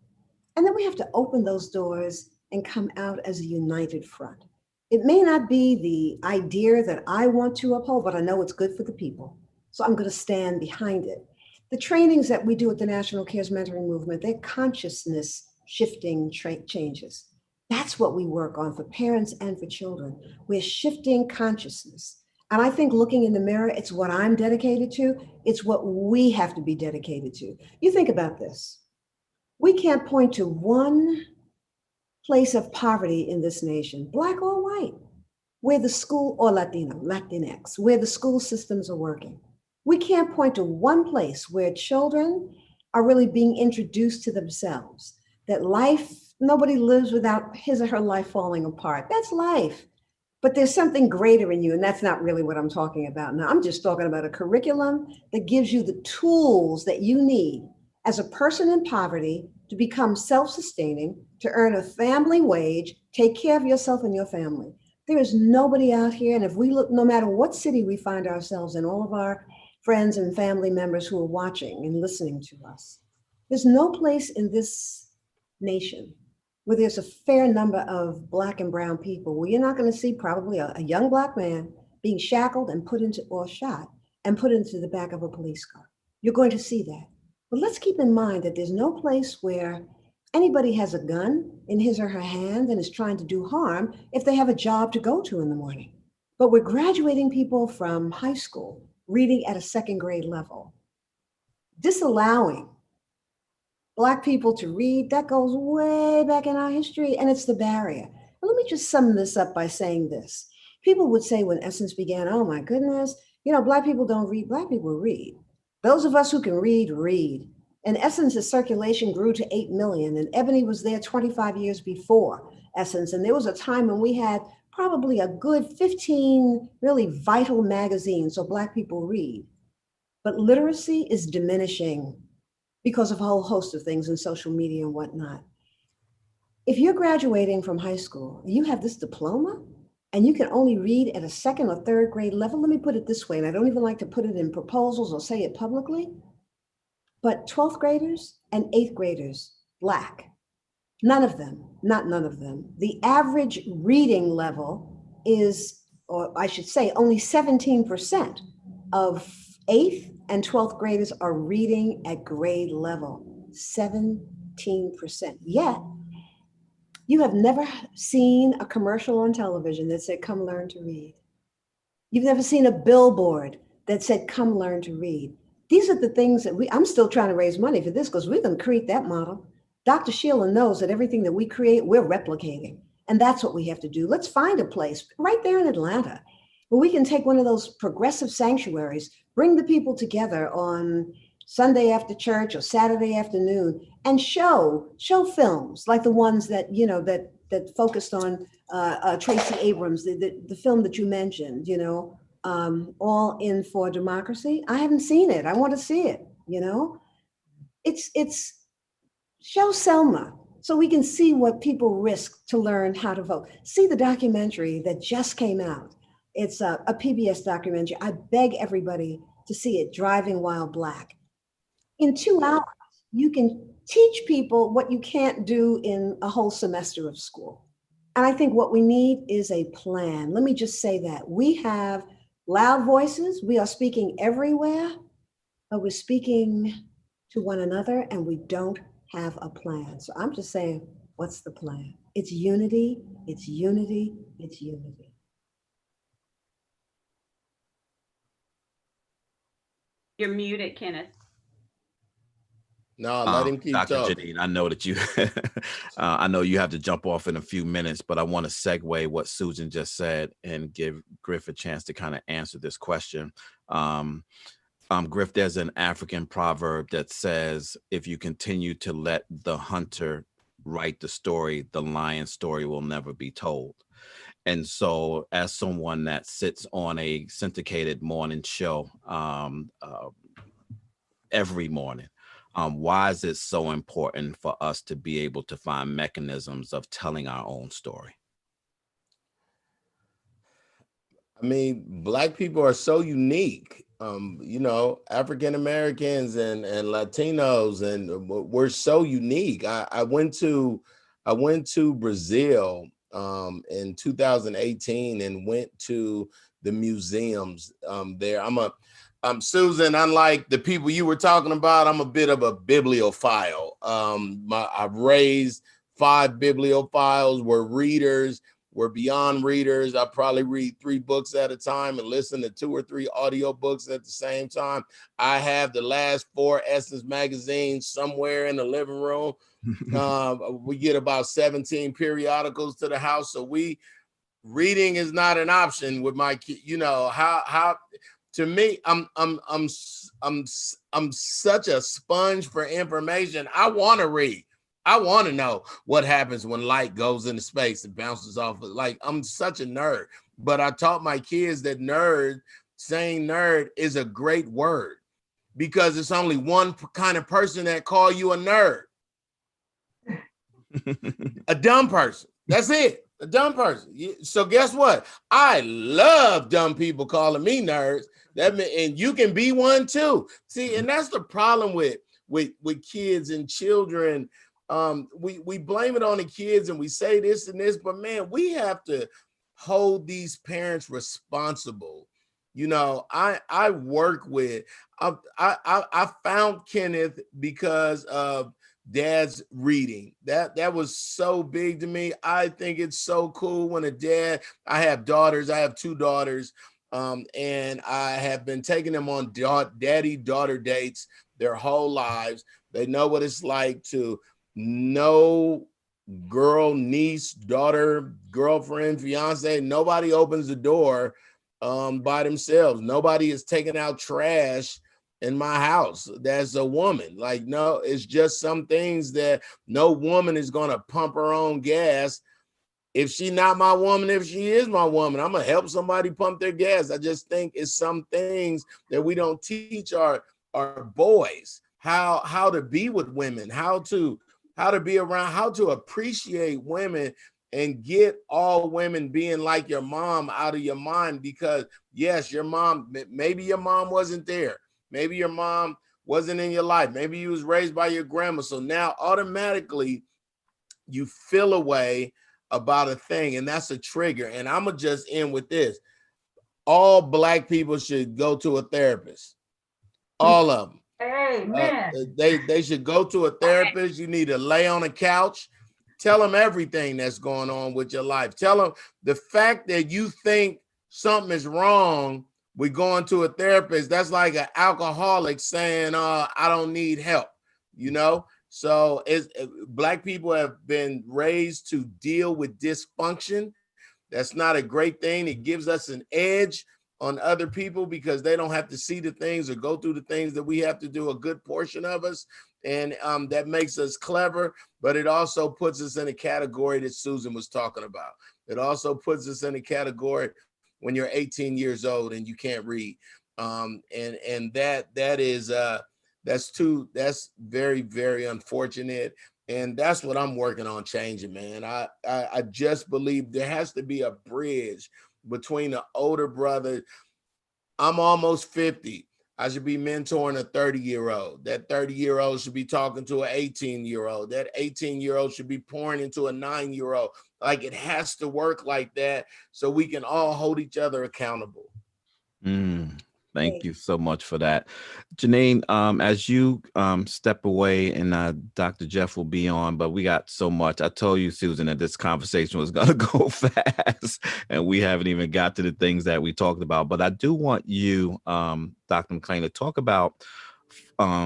And then we have to open those doors and come out as a united front. It may not be the idea that I want to uphold, but I know it's good for the people. So I'm going to stand behind it. The trainings that we do at the National Cares Mentoring Movement, they're consciousness shifting changes. That's what we work on for parents and for children. We're shifting consciousness. And I think looking in the mirror, it's what I'm dedicated to. It's what we have to be dedicated to. You think about this. We can't point to one place of poverty in this nation, Black or white, where the school, or Latino, Latinx, where the school systems are working. We can't point to one place where children are really being introduced to themselves, that life, nobody lives without his or her life falling apart. That's life. But there's something greater in you, and that's not really what I'm talking about now. I'm just talking about a curriculum that gives you the tools that you need as a person in poverty to become self-sustaining, to earn a family wage, take care of yourself and your family. There is nobody out here, and if we look, no matter what city we find ourselves in, all of our friends and family members who are watching and listening to us. There's no place in this nation where there's a fair number of Black and brown people where you're not going to see probably a young Black man being shackled and put into, or shot and put into the back of a police car. You're going to see that. But let's keep in mind that there's no place where anybody has a gun in his or her hand and is trying to do harm if they have a job to go to in the morning. But we're graduating people from high school reading at a second grade level, disallowing Black people to read. That goes way back in our history, and it's the barrier. But let me just sum this up by saying this. People would say when Essence began, oh my goodness, Black people don't read. Black people read. Those of us who can read, read. And Essence's circulation grew to 8 million, and Ebony was there 25 years before Essence. And there was a time when we had probably a good 15 really vital magazines so Black people read. But literacy is diminishing because of a whole host of things in social media and whatnot. If you're graduating from high school, you have this diploma, and you can only read at a second or third grade level. Let me put it this way, and I don't even like to put it in proposals or say it publicly, but 12th graders and 8th graders, Black, none of them, not none of them. The average reading level is, or I should say, only 17% of 8th and 12th graders are reading at grade level, 17%. Yet, you have never seen a commercial on television that said, come learn to read. You've never seen a billboard that said, come learn to read. These are the things that I'm still trying to raise money for this because we're going to create that model. Dr. Sheila knows that everything that we create, we're replicating. And that's what we have to do. Let's find a place right there in Atlanta where we can take one of those progressive sanctuaries, bring the people together on Sunday after church or Saturday afternoon and show films like the ones that, that focused on Tracy Abrams, the film that you mentioned, All In for Democracy. I haven't seen it. I want to see it, It's show Selma so we can see what people risk to learn how to vote. See the documentary that just came out. It's a PBS documentary. I beg everybody to see it, Driving While Black. In 2 hours, you can teach people what you can't do in a whole semester of school. And I think what we need is a plan. Let me just say that. We have loud voices. We are speaking everywhere, but we're speaking to one another and we don't have a plan. So I'm just saying, what's the plan? It's unity, it's unity, it's unity. You're muted, Kenneth. No, let him keep Dr. talking. Janine, I know that you, I know you have to jump off in a few minutes, but I want to segue what Susan just said and give Griff a chance to kind of answer this question. Griff, there's an African proverb that says, if you continue to let the hunter write the story, the lion's story will never be told. And so as someone that sits on a syndicated morning show every morning, why is it so important for us to be able to find mechanisms of telling our own story? I mean, Black people are so unique. African Americans and Latinos, and we're so unique. I went to Brazil in 2018 and went to the museums there. Susan, unlike the people you were talking about, I'm a bit of a bibliophile. I've raised 5 bibliophiles. We're readers. We're beyond readers. I probably read 3 books at a time and listen to 2 or 3 audiobooks at the same time. I have the last 4 Essence magazines somewhere in the living room. We get about 17 periodicals to the house. So reading is not an option with my kid. How to me, I'm such a sponge for information. I want to read. I want to know what happens when light goes into space and bounces off. I'm such a nerd, but I taught my kids that saying nerd is a great word because it's only one kind of person that call you a nerd. A dumb person. That's it. A dumb person. So guess what? I love dumb people calling me nerds. And you can be one too. See, and that's the problem with kids and children. We blame it on the kids and we say this and this, but man, we have to hold these parents responsible. You know, I work with. I found Kenneth because of Dad's reading. That was so big to me. I think it's so cool when a dad. I have daughters. I have 2 daughters, and I have been taking them on daddy-daughter dates their whole lives. They know what it's like to know girl, niece, daughter, girlfriend, fiance. Nobody opens the door by themselves. Nobody is taking out trash in my house that's a woman. Like, no, it's just some things that no woman is going to pump her own gas. If she not my woman, if she is my woman, I'm gonna help somebody pump their gas. I just think it's some things that we don't teach our boys how to be with women, how to be around, how to appreciate women, and get all women being like your mom out of your mind. Because yes, your mom, maybe your mom wasn't there. Maybe your mom wasn't in your life. Maybe you was raised by your grandma. So now automatically you feel a way about a thing, and that's a trigger. And I'm gonna just end with this. All Black people should go to a therapist. All of them. Amen. They should go to a therapist. You need to lay on a couch. Tell them everything that's going on with your life. Tell them the fact that you think something is wrong with going to a therapist. That's like an alcoholic saying, I don't need help, you know? So Black people have been raised to deal with dysfunction. That's not a great thing. It gives us an edge on other people because they don't have to see the things or go through the things that we have to do, a good portion of us. And that makes us clever, but it also puts us in a category that Susan was talking about. It also puts us in a category when you're 18 years old and you can't read. And that's very, very unfortunate. And that's what I'm working on changing, man. I just believe there has to be a bridge between the older brother. I'm almost 50. I should be mentoring a 30-year-old. That 30-year-old should be talking to an 18-year-old. That 18-year-old should be pouring into a 9-year-old. Like, it has to work like that so we can all hold each other accountable. Thank you so much for that. Janine, as you step away, and Dr. Jeff will be on, but we got so much. I told you, Susan, that this conversation was going to go fast, and we haven't even got to the things that we talked about. But I do want you, Dr. McClain, to talk about,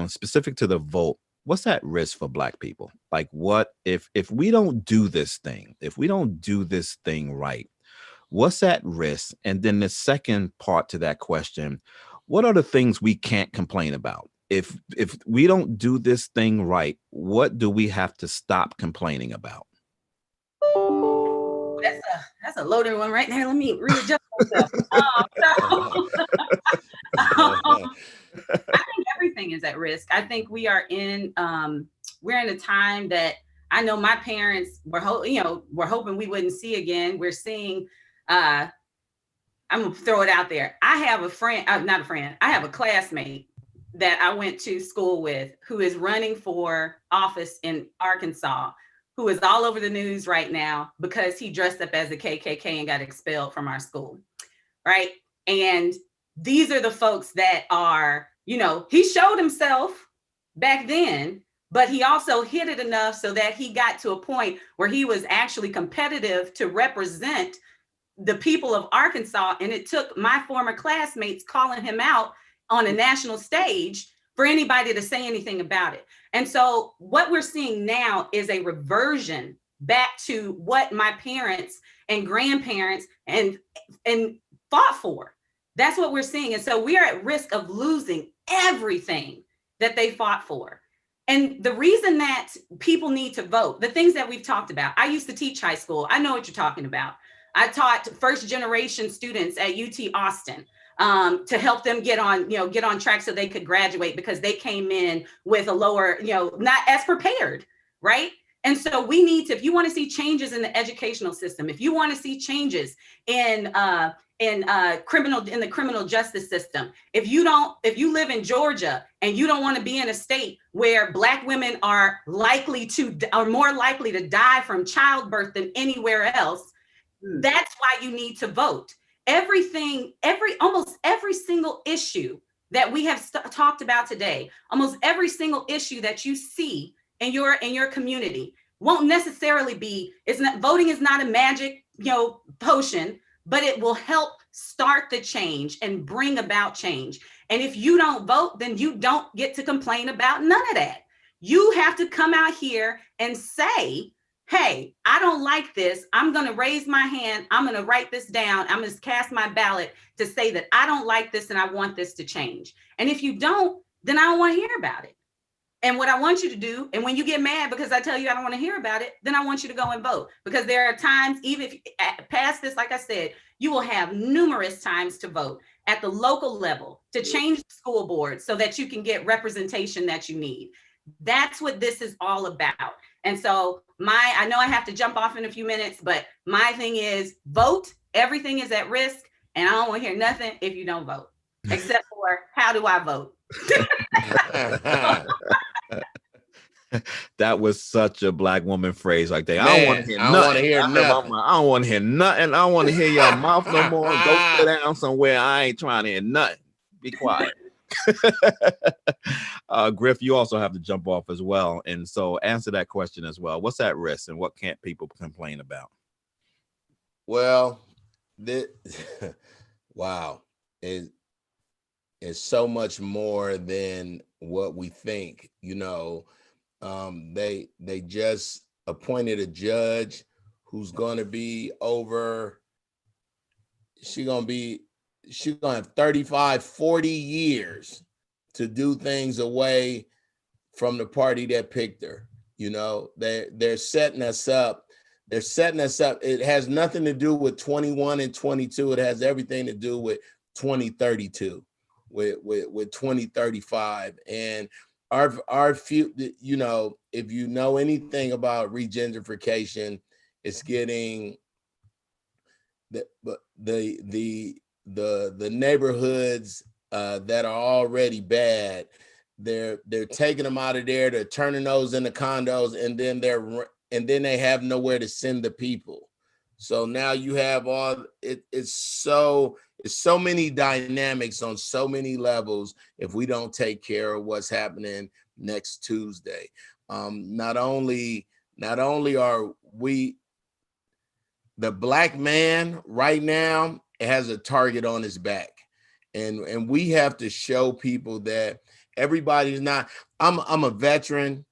specific to the vote, what's at risk for Black people? Like, what if we don't do this thing, if we don't do this thing right, what's at risk? And then the second part to that question, what are the things we can't complain about? If we don't do this thing right, what do we have to stop complaining about? That's a loaded one right there. Let me readjust myself. I think everything is at risk. I think we are in we're in a time that I know my parents were hoping we wouldn't see again. We're seeing. I'm gonna throw it out there. I have a friend, not a friend. I have a classmate that I went to school with who is running for office in Arkansas, who is all over the news right now because he dressed up as the KKK and got expelled from our school, right? And these are the folks that are, he showed himself back then, but he also hid it enough so that he got to a point where he was actually competitive to represent the people of Arkansas. And it took my former classmates calling him out on a national stage for anybody to say anything about it. And so what we're seeing now is a reversion back to what my parents and grandparents and fought for. That's what we're seeing. And so we are at risk of losing everything that they fought for. And the reason that people need to vote, the things that we've talked about, I used to teach high school. I know what you're talking about. I taught first generation students at UT Austin to help them get on track so they could graduate because they came in with a lower, not as prepared, right? And so we need to, if you want to see changes in the educational system, if you want to see changes in the criminal justice system, if you live in Georgia and you don't want to be in a state where Black women are more likely to die from childbirth than anywhere else, that's why you need to vote. Almost every single issue that we have talked about today, almost every single issue that you see in your community won't necessarily be, voting is not a magic, potion, but it will help start the change and bring about change. And if you don't vote, then you don't get to complain about none of that. You have to come out here and say, hey, I don't like this. I'm going to raise my hand. I'm going to write this down. I'm going to cast my ballot to say that I don't like this and I want this to change. And if you don't, then I don't want to hear about it. And what I want you to do, and when you get mad because I tell you I don't want to hear about it, then I want you to go and vote. Because there are times, even if you pass this, like I said, you will have numerous times to vote at the local level to change the school board so that you can get representation that you need. That's what this is all about. And so I know I have to jump off in a few minutes, but my thing is vote. Everything is at risk. And I don't want to hear nothing if you don't vote, except for how do I vote? That was such a Black woman phrase like that. Man, I don't want to hear nothing. I don't want to hear nothing. I don't want to hear nothing. I don't want to hear your mouth no more. Go sit down somewhere. I ain't trying to hear nothing. Be quiet. Griff, you also have to jump off as well. And so answer that question as well. What's at risk and what can't people complain about? Well, wow. It's so much more than what we think. They just appointed a judge who's going to be she's going to have 35, 40 years to do things away from the party that picked her. They're setting us up. They're setting us up. It has nothing to do with 21 and 22. It has everything to do with 2032, with 2035. And our few, if you know anything about regentrification, it's getting the neighborhoods that are already bad. They're taking them out of there. They're turning those into condos, and then they have nowhere to send the people. So now you have it's so many dynamics on so many levels if we don't take care of what's happening next Tuesday. Not only are we, the Black man right now has a target on his back, and we have to show people that everybody's not. I'm a veteran.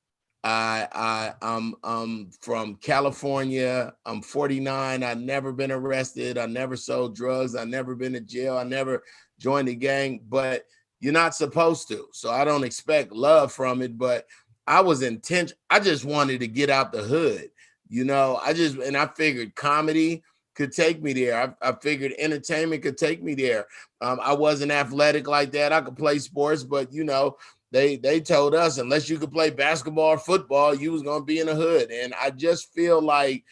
I'm from California. I'm 49. I've never been arrested. I never sold drugs. I've never been to jail. I never joined a gang, but you're not supposed to. So I don't expect love from it, but I was intent. I just wanted to get out the hood. I figured comedy could take me there. I figured entertainment could take me there. I wasn't athletic like that. I could play sports, but they told us unless you could play basketball or football, you was going to be in the hood. And I just feel like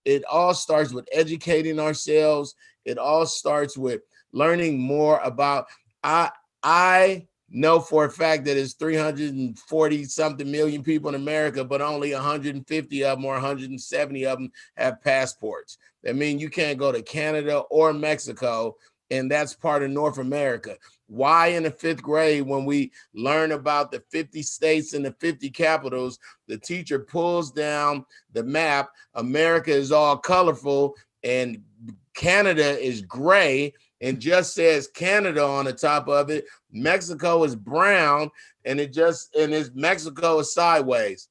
it all starts with educating ourselves. It all starts with learning more about, I know for a fact that it's 340 something million people in America, but only 150 of them or 170 of them have passports. That means you can't go to Canada or Mexico, and that's part of North America. Why in the 5th grade, when we learn about the 50 states and the 50 capitals, the teacher pulls down the map, America is all colorful and Canada is gray and just says Canada on the top of it. Mexico is brown and Mexico is sideways.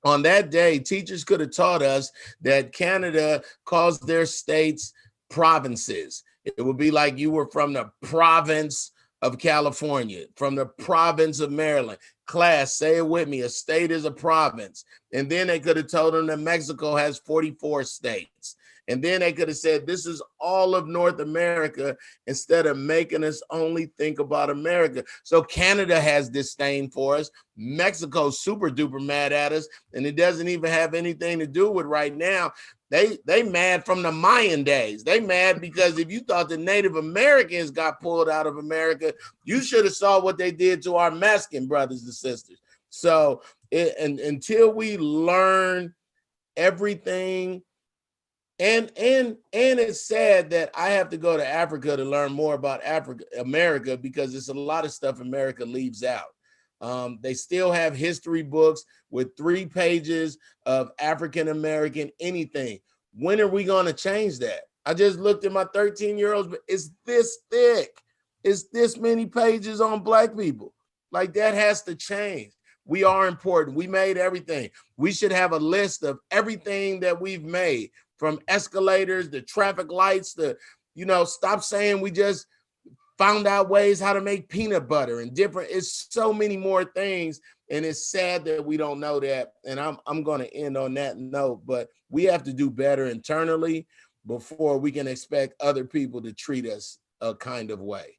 On that day, teachers could have taught us that Canada calls their states provinces. It would be like you were from the province of California, from the province of Maryland. Class, say it with me. A state is a province. And then they could have told them that Mexico has 44 states. And then they could have said, this is all of North America, instead of making us only think about America. So Canada has disdain for us. Mexico's super duper mad at us. And it doesn't even have anything to do with right now. They mad from the Mayan days. They mad because if you thought the Native Americans got pulled out of America, you should have saw what they did to our Mexican brothers and sisters. So until we learn everything, and it's sad that I have to go to Africa to learn more about America, because it's a lot of stuff America leaves out. They still have history books with 3 pages of African American anything. When are we going to change that? I just looked at my 13-year-olds, but it's this thick. It's this many pages on Black people. Like, that has to change. We are important. We made everything. We should have a list of everything that we've made, from escalators to traffic lights to, stop saying we just found out ways how to make peanut butter and different. It's so many more things. And it's sad that we don't know that. And I'm going to end on that note, but we have to do better internally before we can expect other people to treat us a kind of way.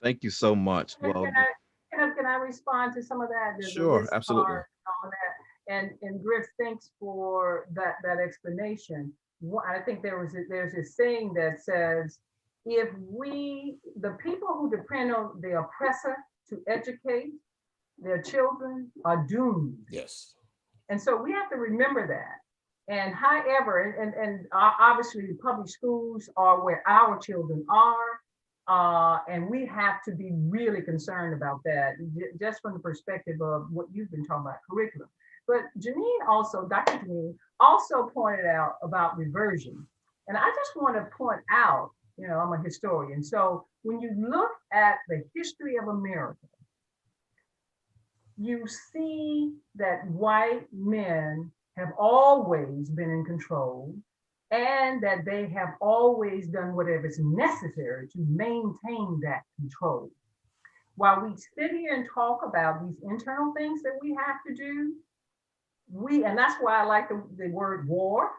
Thank you so much. Well, can I respond to some of that? Sure, absolutely. All that. And Griff, thanks for that explanation. I think there's a saying that says, if the people who depend on the oppressor to educate their children are doomed. Yes. And so we have to remember that. And however, and obviously public schools are where our children are. And we have to be really concerned about that, just from the perspective of what you've been talking about, curriculum. But Dr. Janine also pointed out about reversion. And I just want to point out, I'm a historian. So when you look at the history of America, you see that white men have always been in control, and that they have always done whatever is necessary to maintain that control. While we sit here and talk about these internal things that we have to do, and that's why I like the word war,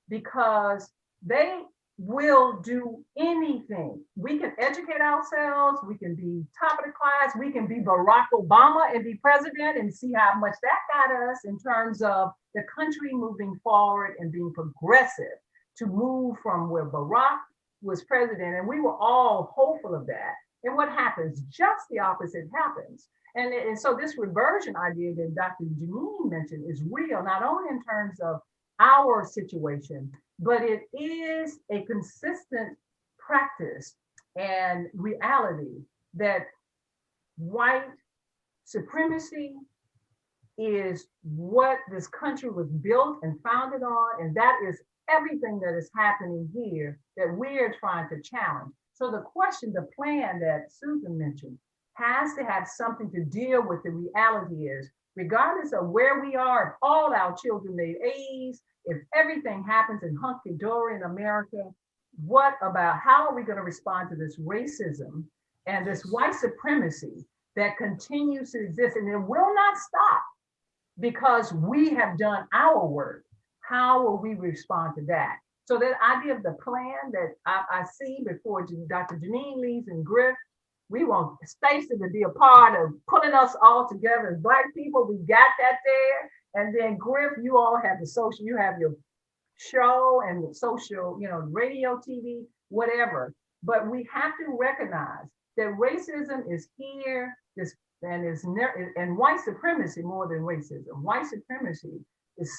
because they will do anything. We can educate ourselves, we can be top of the class, we can be Barack Obama and be president and see how much that got us in terms of the country moving forward and being progressive, to move from where Barack was president, and we were all hopeful of that. And what happens? Just the opposite happens. And so this reversion idea that Dr. Janine mentioned is real, not only in terms of our situation, but it is a consistent practice and reality that white supremacy is what this country was built and founded on, and that is everything that is happening here that we're trying to challenge. So the question, the plan that Susan mentioned, has to have something to deal with the reality is, regardless of where we are, if all our children made A's, if everything happens in hunky-dory in America, what about how are we going to respond to this racism and this white supremacy that continues to exist, and it will not stop because we have done our work? How will we respond to that? So that idea of the plan that I see before Dr. Janine leaves and Griff, we want Stacey to be a part of pulling us all together as Black people. We got that there. And then Griff, you all have the social, you have your show and the social, radio, TV, whatever. But we have to recognize that racism is here, and white supremacy more than racism. White supremacy is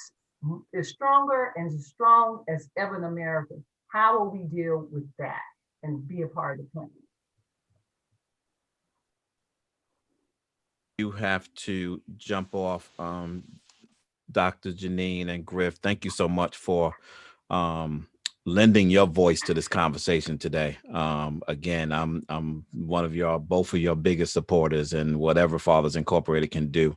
stronger and as strong as ever in America. How will we deal with that and be a part of the plan? You have to jump off, Dr. Janine and Griff. Thank you so much for lending your voice to this conversation today. Again, I'm one of both of your biggest supporters, and whatever Fathers Incorporated can do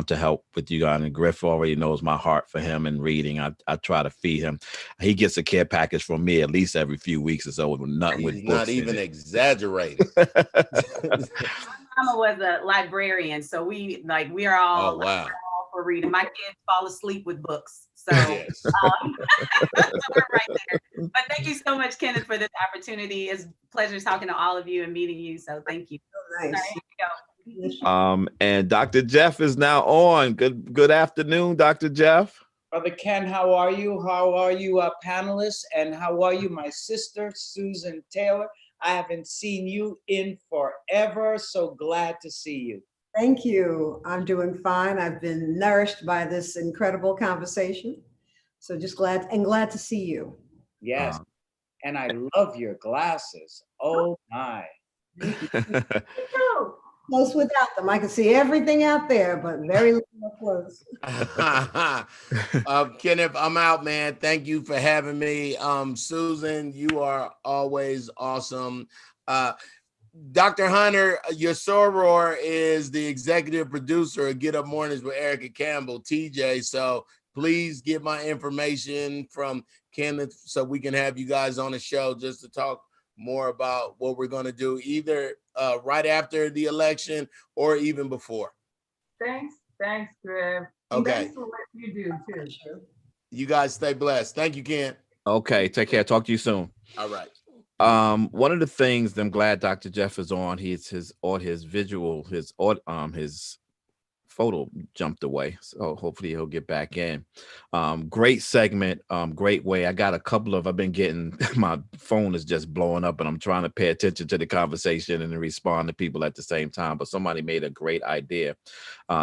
to help with you guys. And Griff already knows my heart for him and reading. I try to feed him. He gets a care package from me at least every few weeks or so. Nothing with books. Not even exaggerating. Mama was a librarian, so we are all, oh, wow. for reading. My kids fall asleep with books. So, Yes. so we're right there. But thank you so much, Kenneth, for this opportunity. It's a pleasure talking to all of you and meeting you. So thank you. Nice. All right, here we go. And Dr. Jeff is now on. Good afternoon, Dr. Jeff. Brother Ken, how are you? How are you, panelists? And how are you, my sister, Susan Taylor? I haven't seen you in forever, so glad to see you. Thank you. I'm doing fine. I've been nourished by this incredible conversation. So just glad to see you. Yes, and I love your glasses. Oh my. Close without them. I can see everything out there, but very little close. Kenneth, I'm out, man. Thank you for having me. Susan, you are always awesome. Dr. Hunter, your soror is the executive producer of Get Up Mornings with Erica Campbell, TJ. So please get my information from Kenneth so we can have you guys on the show just to talk more about what we're going to do either right after the election or even before. Thanks, Griff. Okay. Thanks for what you do too. You guys stay blessed. Thank you, Ken. Okay, take care. Talk to you soon. All right. One of the things I'm glad Dr. Jeff is on, his photo jumped away, so hopefully he'll get back in. Great segment, great way. I got a couple of, I've been getting, my phone is just blowing up and I'm trying to pay attention to the conversation and to respond to people at the same time, but somebody made a great idea.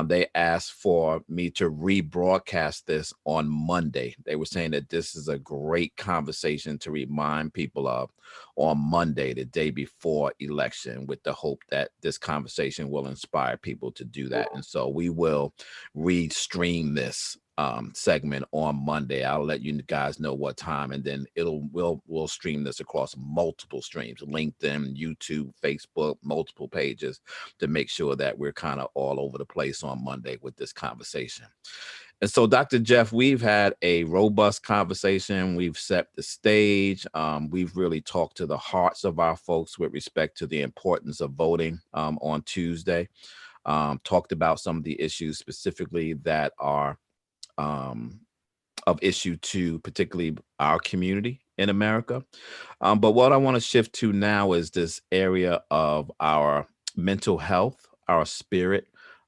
They asked for me to rebroadcast this on Monday. They were saying that this is a great conversation to remind people of on Monday, the day before election, with the hope that this conversation will inspire people to do that. And so we will restream this segment on Monday. I'll let you guys know what time, and then we'll stream this across multiple streams, LinkedIn, YouTube, Facebook, multiple pages, to make sure that we're kind of all over the place on Monday with this conversation. And so, Dr. Jeff, we've had a robust conversation. We've set the stage. We've really talked to the hearts of our folks with respect to the importance of voting on Tuesday. Talked about some of the issues specifically that are of issue to particularly our community in America. But what I want to shift to now is this area of our mental health, our spirit,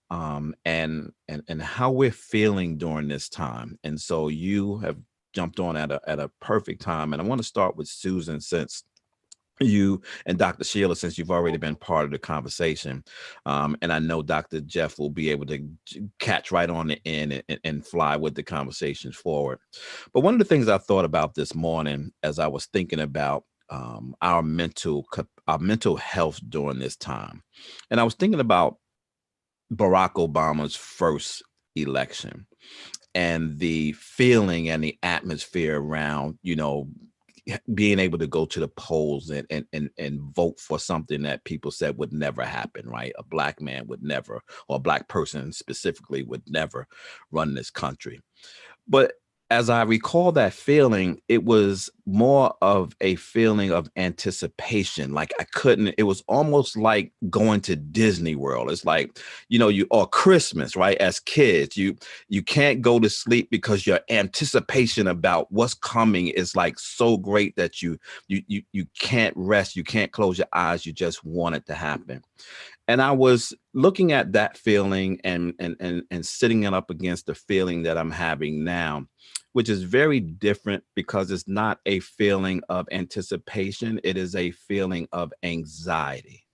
and how we're feeling during this time. And so you have jumped on at a perfect time. And I want to start with Susan, since you and Dr. Sheila, since you've already been part of the conversation. And I know Dr. Jeff will be able to catch right on the end and fly with the conversations forward. But one of the things I thought about this morning as I was thinking about our mental health during this time, and I was thinking about Barack Obama's first election and the feeling and the atmosphere around, being able to go to the polls and vote for something that people said would never happen, right? A Black man would never, or a Black person specifically would never run this country. But as I recall that feeling, it was more of a feeling of anticipation. Like it was almost like going to Disney World. It's like, or Christmas, right? As kids, you can't go to sleep because your anticipation about what's coming is like so great that you can't rest. You can't close your eyes. You just want it to happen. And I was looking at that feeling and sitting it up against the feeling that I'm having now, which is very different because it's not a feeling of anticipation. It is a feeling of anxiety.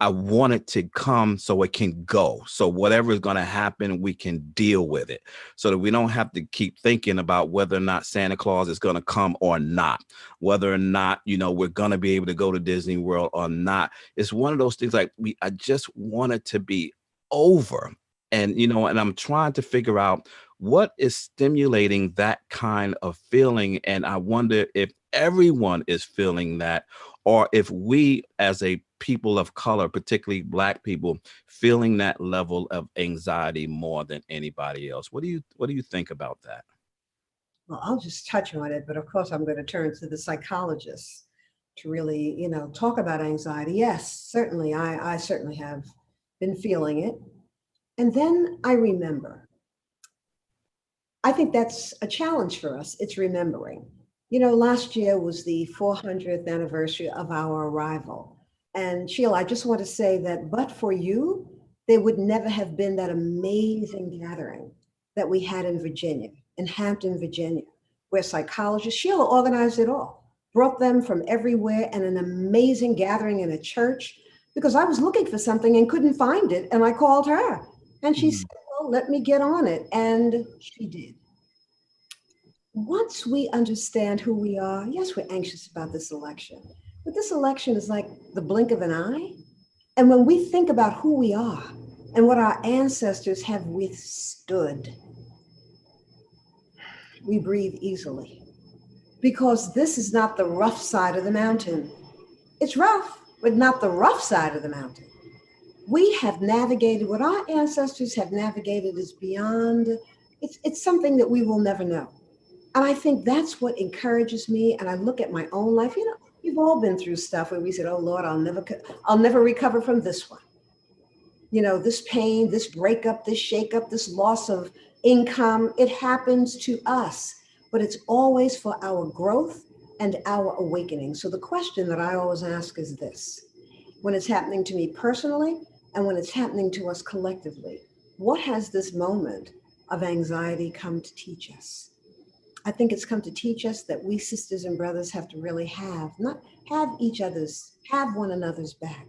I want it to come so it can go. So whatever is going to happen, we can deal with it so that we don't have to keep thinking about whether or not Santa Claus is going to come or not, whether or not, we're going to be able to go to Disney World or not. It's one of those things like I just want it to be over. And, and I'm trying to figure out what is stimulating that kind of feeling. And I wonder if everyone is feeling that, or if we as a people of color, particularly Black people, feeling that level of anxiety more than anybody else. What do you think about that? Well, I'll just touch on it, but of course I'm going to turn to the psychologists to really, talk about anxiety. Yes, certainly. I certainly have been feeling it. And then I remember I think that's a challenge for us. It's remembering. You know, last year was the 400th anniversary of our arrival. And Sheila, I just want to say that, but for you, there would never have been that amazing gathering that we had in Virginia, in Hampton, Virginia, where psychologists, Sheila organized it all, brought them from everywhere, and an amazing gathering in a church, because I was looking for something and couldn't find it. And I called her and she said, well, let me get on it. And she did. Once we understand who we are, yes, we're anxious about this election, but this election is like the blink of an eye. And when we think about who we are and what our ancestors have withstood, we breathe easily, because this is not the rough side of the mountain. It's rough, but not the rough side of the mountain. We have navigated what our ancestors have navigated is beyond, it's something that we will never know. And I think that's what encourages me. And I look at my own life, you know, we've all been through stuff where we said, oh Lord, I'll never recover from this one. You know, this pain, this breakup, this shakeup, this loss of income, it happens to us, but it's always for our growth and our awakening. So the question that I always ask is this: when it's happening to me personally and when it's happening to us collectively, what has this moment of anxiety come to teach us? I think it's come to teach us that we sisters and brothers have to really not have have one another's back.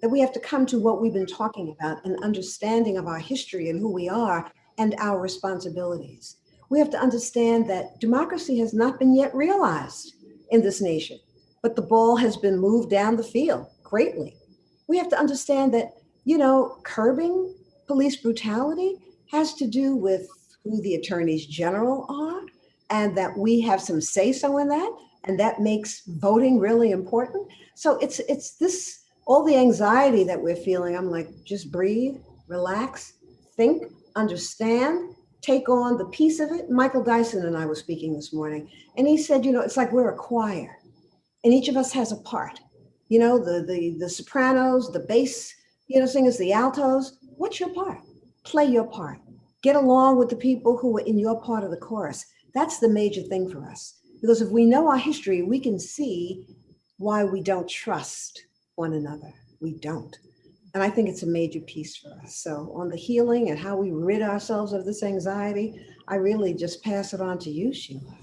That we have to come to what we've been talking about, an understanding of our history and who we are and our responsibilities. We have to understand that democracy has not been yet realized in this nation, but the ball has been moved down the field greatly. We have to understand that, you know, curbing police brutality has to do with who the attorneys general are, and that we have some say-so in that, and that makes voting really important. So it's this, all the anxiety that we're feeling. I'm like, just breathe, relax, think, understand, take on the piece of it. Michael Dyson and I were speaking this morning, and he said, you know, it's like we're a choir, and each of us has a part. You know, the sopranos, the bass, you know, singers, the altos. What's your part? Play your part. Get along with the people who are in your part of the chorus. That's the major thing for us. Because if we know our history, we can see why we don't trust one another. We don't. And I think it's a major piece for us. So on the healing and how we rid ourselves of this anxiety, I really just pass it on to you, Sheila.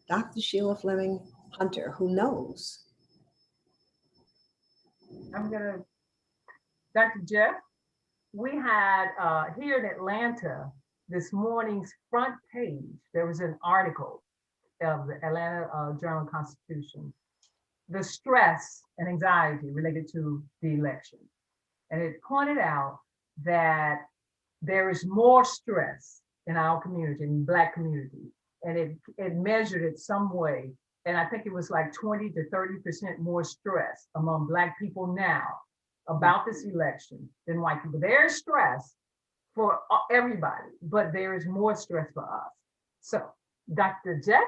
Dr. Sheila Fleming Hunter, who knows? I'm gonna, Dr. Jeff, we had here in Atlanta, this morning's front page, there was an article of the Atlanta Journal-Constitution, the stress and anxiety related to the election. And it pointed out that there is more stress in our community, in Black community, and it measured it some way. And I think it was like 20 to 30% more stress among Black people now about this election than white people. There's stress for everybody, but there is more stress for us. So, Dr. Jeff,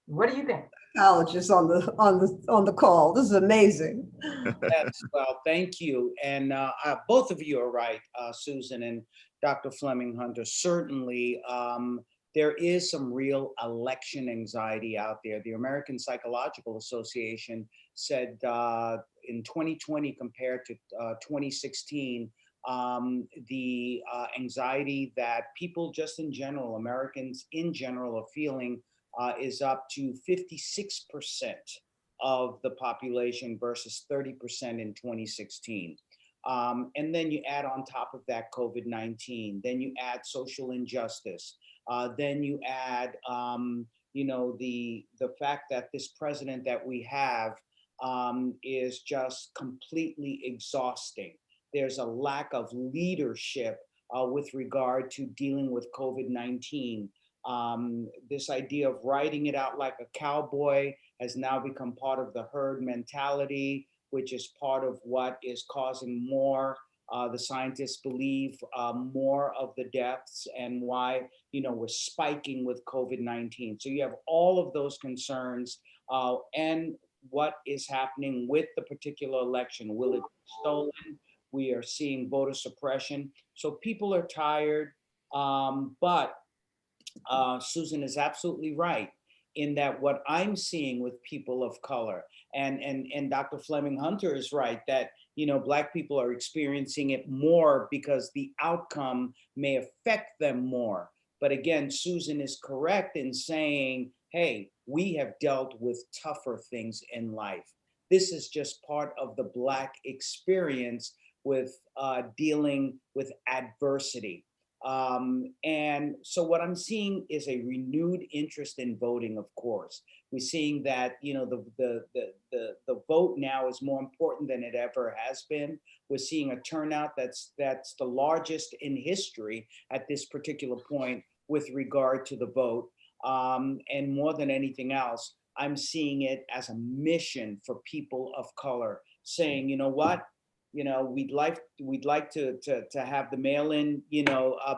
what do you think? Psychologist on the call. This is amazing. Yes, well, thank you. And both of you are right, Susan and Dr. Fleming Hunter. Certainly, there is some real election anxiety out there. The American Psychological Association said in 2020 compared to 2016, the anxiety that people just in general, Americans in general, are feeling is up to 56% of the population versus 30% in 2016. And then you add on top of that COVID-19, then you add social injustice, then you add, you know, the fact that this president that we have is just completely exhausting. There's a lack of leadership with regard to dealing with COVID-19. This idea of riding it out like a cowboy has now become part of the herd mentality, which is part of what is causing more, the scientists believe, more of the deaths, and why, you know, we're spiking with COVID-19. So you have all of those concerns and what is happening with the particular election. Will it be stolen? We are seeing voter suppression. So people are tired, but Susan is absolutely right in that what I'm seeing with people of color, and Dr. Fleming Hunter is right that, Black people are experiencing it more because the outcome may affect them more. But again, Susan is correct in saying, hey, we have dealt with tougher things in life. This is just part of the Black experience with dealing with adversity. And so what I'm seeing is a renewed interest in voting, of course. We're seeing that, the vote now is more important than it ever has been. We're seeing a turnout that's the largest in history at this particular point with regard to the vote. And more than anything else, I'm seeing it as a mission for people of color, saying, you know what? We'd like to have the mail-in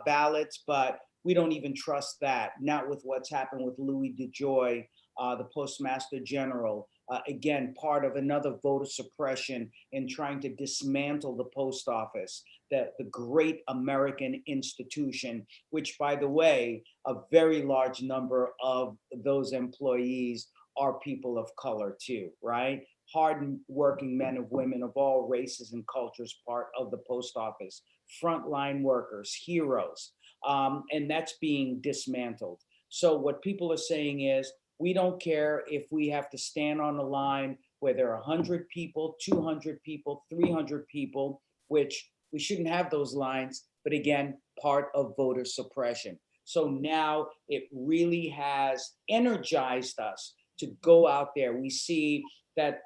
ballots, but we don't even trust that, not with what's happened with Louis DeJoy, the Postmaster General, again part of another voter suppression in trying to dismantle the post office, the great American institution, which, by the way, a very large number of those employees are people of color too, right? Hard-working men and women of all races and cultures, part of the post office, frontline workers, heroes, and that's being dismantled. So what people are saying is, we don't care if we have to stand on a line where there are 100 people, 200 people, 300 people, which we shouldn't have those lines, but again, part of voter suppression. So now it really has energized us to go out there. We see that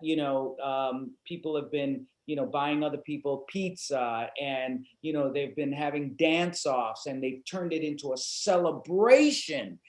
people have been buying other people pizza, and they've been having dance-offs, and they've turned it into a celebration,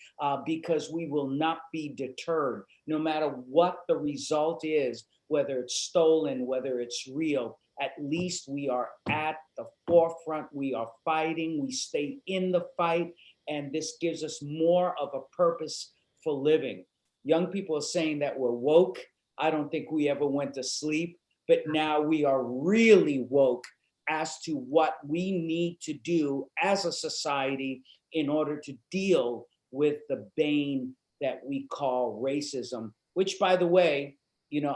because we will not be deterred no matter what the result is, whether it's stolen, whether it's real. At least we are at the forefront. We are fighting. We stay in the fight, and this gives us more of a purpose for living. Young people are saying that we're woke. I don't think we ever went to sleep, but now we are really woke as to what we need to do as a society in order to deal with the bane that we call racism, which, by the way,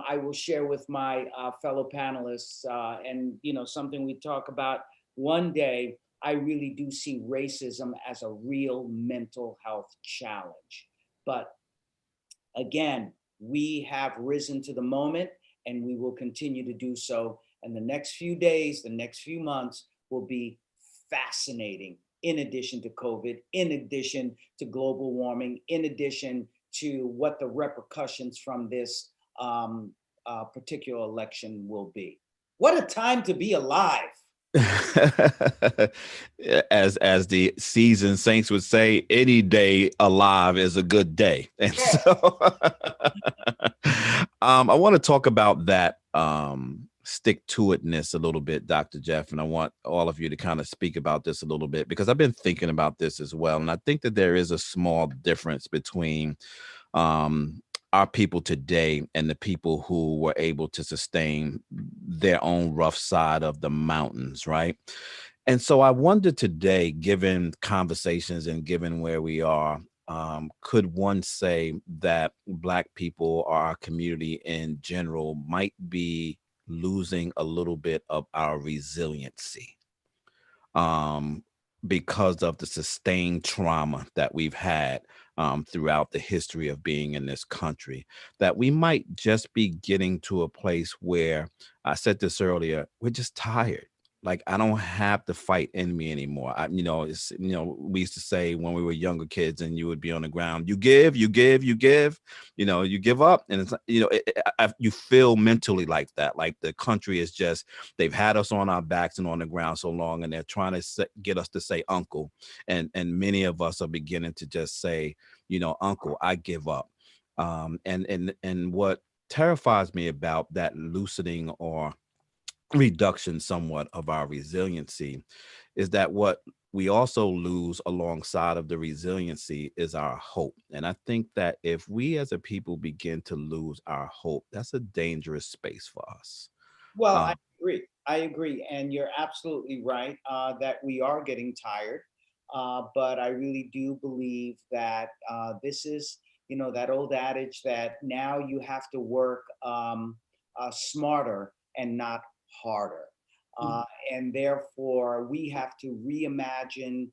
I will share with my fellow panelists, and something we talk about one day. I really do see racism as a real mental health challenge. But again, we have risen to the moment, and we will continue to do so. And the next few days, the next few months will be fascinating, in addition to COVID, in addition to global warming, in addition to what the repercussions from this particular election will be. What a time to be alive. as the seasoned saints would say, any day alive is a good day. And so I want to talk about that stick-to-itness a little bit, Dr. Jeff, and I want all of you to kind of speak about this a little bit, because I've been thinking about this as well. And I think that there is a small difference between our people today and the people who were able to sustain their own rough side of the mountains, right? And so I wonder today, given conversations and given where we are, could one say that Black people or our community in general might be losing a little bit of our resiliency? Because of the sustained trauma that we've had throughout the history of being in this country, that we might just be getting to a place where, I said this earlier, we're just tired. Like, I don't have to fight in me anymore. We used to say when we were younger kids and you would be on the ground, you give, you give, you give, you give up. And it's, you feel mentally like that. Like the country is just, they've had us on our backs and on the ground so long, and they're trying to get us to say uncle. And many of us are beginning to just say, uncle, I give up. And what terrifies me about that loosening or reduction somewhat of our resiliency is that what we also lose alongside of the resiliency is our hope. And I think that if we as a people begin to lose our hope, that's a dangerous space for us. Well, I agree. And you're absolutely right that we are getting tired. But I really do believe that this is, that old adage that now you have to work smarter and not harder. And therefore, we have to reimagine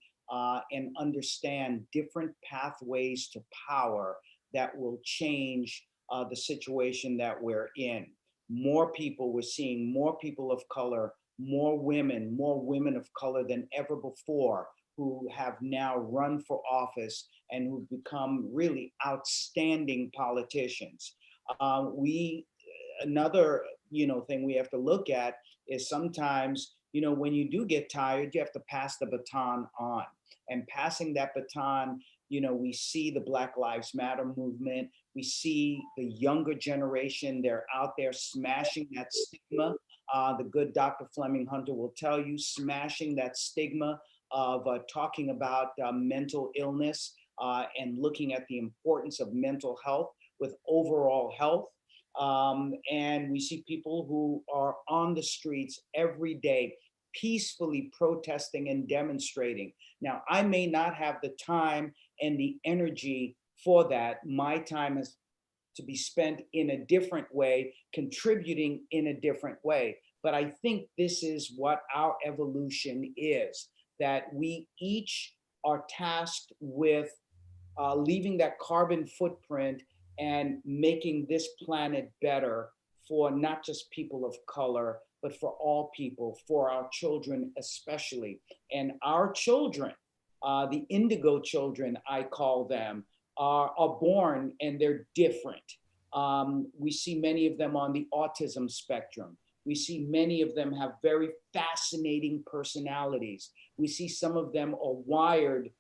and understand different pathways to power that will change the situation that we're in. More people, we're seeing more people of color, more women of color than ever before, who have now run for office and who've become really outstanding politicians. Another thing we have to look at is sometimes, when you do get tired, you have to pass the baton on. And passing that baton, we see the Black Lives Matter movement. We see the younger generation, they're out there smashing that stigma. The good Dr. Fleming Hunter will tell you, smashing that stigma of talking about mental illness and looking at the importance of mental health with overall health. And we see people who are on the streets every day, peacefully protesting and demonstrating. Now, I may not have the time and the energy for that. My time is to be spent in a different way, contributing in a different way. But I think this is what our evolution is, that we each are tasked with leaving that carbon footprint and making this planet better for not just people of color, but for all people, for our children especially. And our children, the indigo children, I call them, are born and they're different. We see many of them on the autism spectrum. We see many of them have very fascinating personalities. We see some of them are wired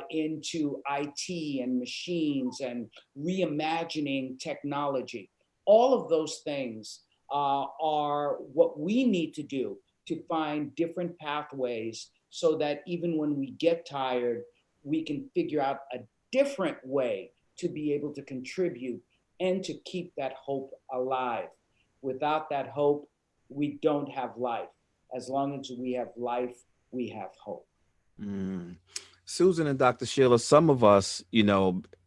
into IT and machines and reimagining technology. All of those things are what we need to do to find different pathways so that even when we get tired, we can figure out a different way to be able to contribute and to keep that hope alive. Without that hope, we don't have life. As long as we have life, we have hope. Susan and Dr. Sheila, some of us,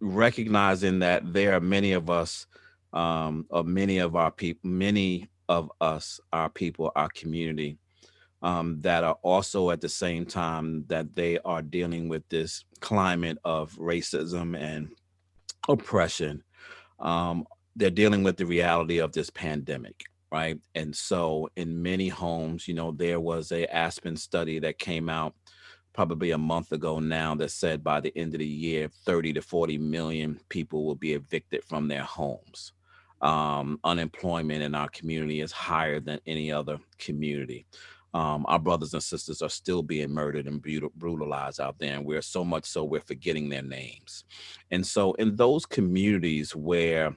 recognizing that there are many of us, or many of our people, many of us, our people, our community, that are also at the same time that they are dealing with this climate of racism and oppression. They're dealing with the reality of this pandemic, right? And so in many homes, there was a Aspen study that came out probably a month ago now that said by the end of the year, 30 to 40 million people will be evicted from their homes. Unemployment in our community is higher than any other community. Our brothers and sisters are still being murdered and brutalized out there, and we're so much so we're forgetting their names. And so in those communities where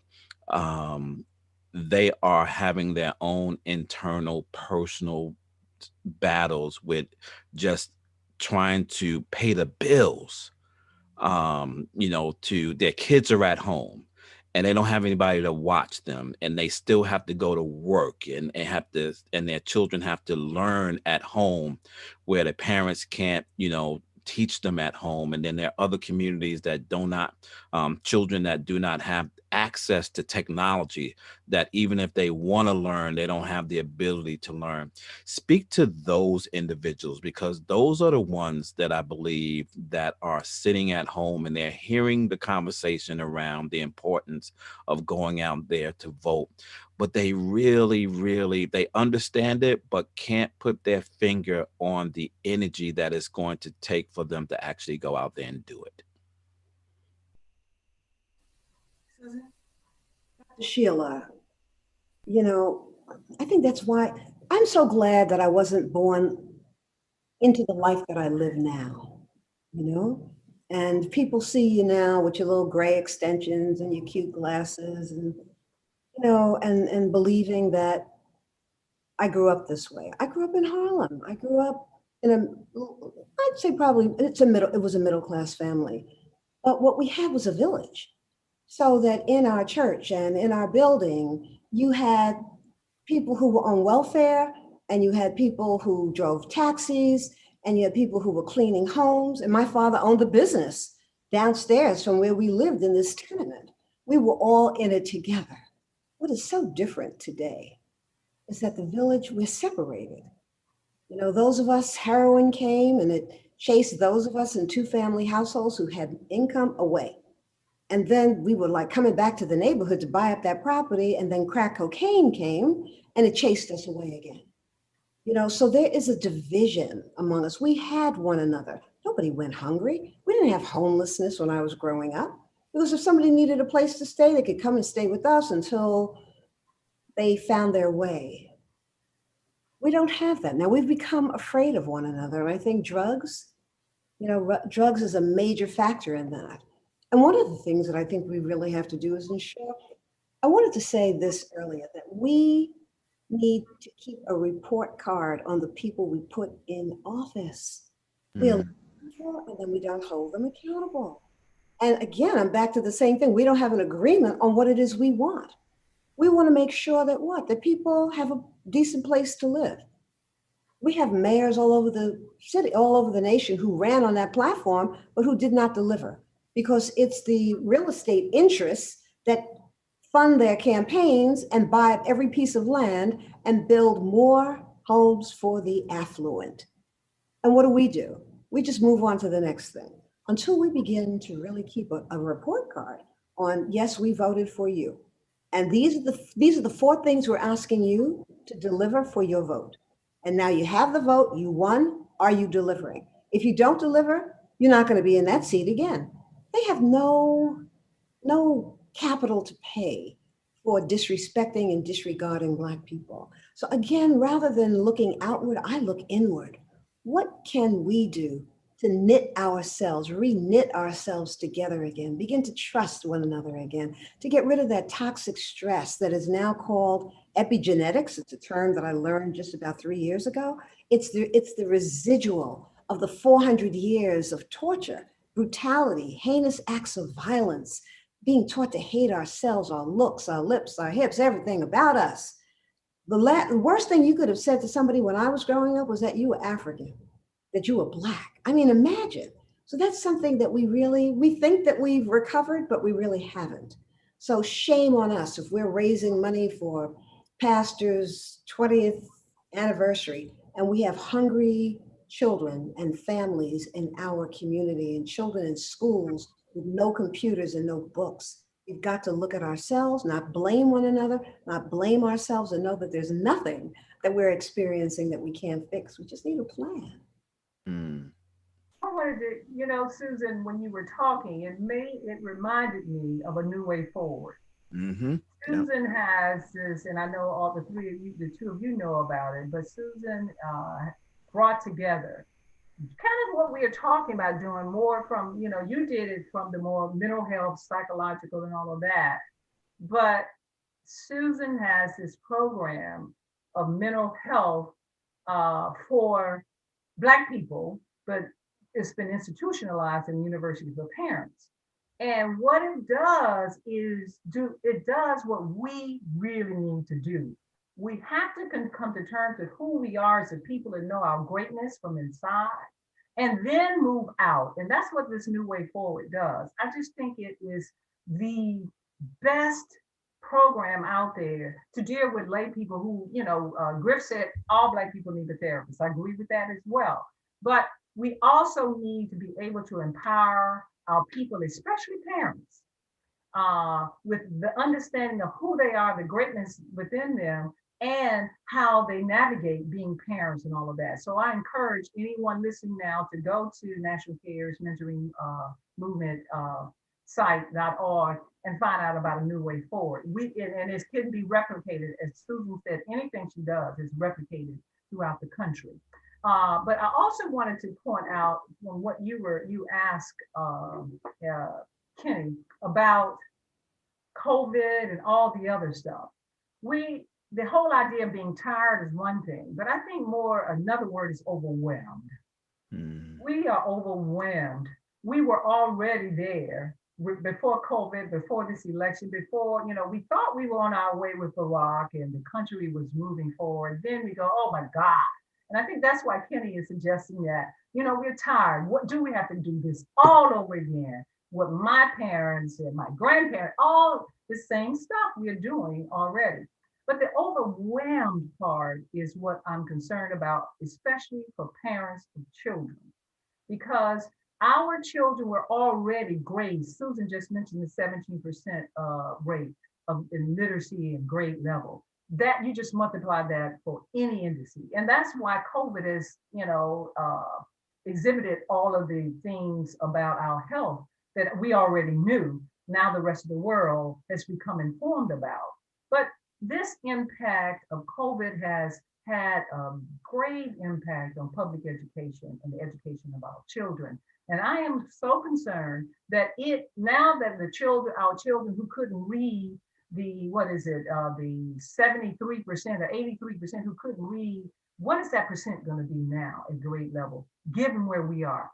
they are having their own internal personal battles with just trying to pay the bills, to their kids are at home and they don't have anybody to watch them, and they still have to go to work and their children have to learn at home where the parents can't, teach them at home. And then there are other communities that do not, children that do not have access to technology, that even if they want to learn, they don't have the ability to learn. Speak to those individuals, because those are the ones that I believe that are sitting at home and they're hearing the conversation around the importance of going out there to vote, but they really, really, they understand it, but can't put their finger on the energy that it's going to take for them to actually go out there and do it. Sheila, I think that's why I'm so glad that I wasn't born into the life that I live now, and people see you now with your little gray extensions and your cute glasses and, and believing that I grew up this way. I grew up in Harlem. I grew up in I'd say probably it was a middle-class family, but what we had was a village. So that in our church and in our building, you had people who were on welfare and you had people who drove taxis and you had people who were cleaning homes. And my father owned a business downstairs from where we lived in this tenement. We were all in it together. What is so different today is that the village, we're separated. You know, those of us, heroin came and it chased those of us in two-family households who had income away. And then we were like coming back to the neighborhood to buy up that property, and then crack cocaine came and it chased us away again. You know, so there is a division among us. We had one another. Nobody went hungry. We didn't have homelessness when I was growing up. Because if somebody needed a place to stay, they could come and stay with us until they found their way. We don't have that. Now we've become afraid of one another. And I think drugs, you know, drugs is a major factor in that. And one of the things that I think we really have to do is ensure, I wanted to say this earlier, that we need to keep a report card on the people we put in office. We elect people and then we don't hold them accountable. And again, I'm back to the same thing. We don't have an agreement on what it is we want. We want to make sure that what? That people have a decent place to live. We have mayors all over the city, all over the nation who ran on that platform, but who did not deliver, because it's the real estate interests that fund their campaigns and buy up every piece of land and build more homes for the affluent. And what do? We just move on to the next thing until we begin to really keep a report card on, yes, we voted for you. And these are the four things we're asking you to deliver for your vote. And now you have the vote, you won, are you delivering? If you don't deliver, you're not going to be in that seat again. They have no capital to pay for disrespecting and disregarding Black people. So again, rather than looking outward, I look inward. What can we do to knit ourselves, re-knit ourselves together again, begin to trust one another again, to get rid of that toxic stress that is now called epigenetics? It's a term that I learned just about 3 years ago. It's the residual of the 400 years of torture, brutality, heinous acts of violence, being taught to hate ourselves, our looks, our lips, our hips, everything about us. The worst thing you could have said to somebody when I was growing up was that you were African, that you were Black. I mean, imagine. So that's something that we think that we've recovered, but we really haven't. So shame on us if we're raising money for pastor's 20th anniversary and we have hungry children and families in our community and children in schools with no computers and no books. We've got to look at ourselves, not blame one another, not blame ourselves, and know that there's nothing that we're experiencing that we can't fix. We just need a plan. I wanted to, you know, Susan, when you were talking, it reminded me of a new way forward. Susan has this, and I know all the two of you know about it, but Susan brought together kind of what we are talking about doing more from, you know, you did it from the more mental health, psychological and all of that. But Susan has this program of mental health for Black people, but it's been institutionalized in universities for parents. And what it does is it does what we really need to do. We have to come to terms with who we are as a people and know our greatness from inside, and then move out. And that's what this new way forward does. I just think it is the best program out there to deal with lay people who, you know, Griff said all Black people need a therapist. I agree with that as well. But we also need to be able to empower our people, especially parents, with the understanding of who they are, the greatness within them, and how they navigate being parents and all of that. So I encourage anyone listening now to go to National Care's Mentoring Movement site.org and find out about a new way forward. And it can be replicated, as Susan said, anything she does is replicated throughout the country. But I also wanted to point out from what you asked Kenny about COVID and all the other stuff. The whole idea of being tired is one thing, but I think another word is overwhelmed. We are overwhelmed. We were already there before COVID, before this election, before, you know, we thought we were on our way with Barack and the country was moving forward. Then we go, oh my God, And I think that's why Kenny is suggesting that, we're tired. What do we have to do this all over again? What my parents and my grandparents, all the same stuff we're doing already. But the overwhelmed part is what I'm concerned about, especially for parents of children, because our children were already grade. Susan just mentioned the 17% rate in literacy and grade level. That you just multiply that for any industry. And that's why COVID has, exhibited all of the things about our health that we already knew. Now the rest of the world has become informed about. But this impact of COVID has had a great impact on public education and the education of our children. And I am so concerned that now that our children who couldn't read the 73% or 83% who couldn't read, what is that percent going to be now at grade level, given where we are?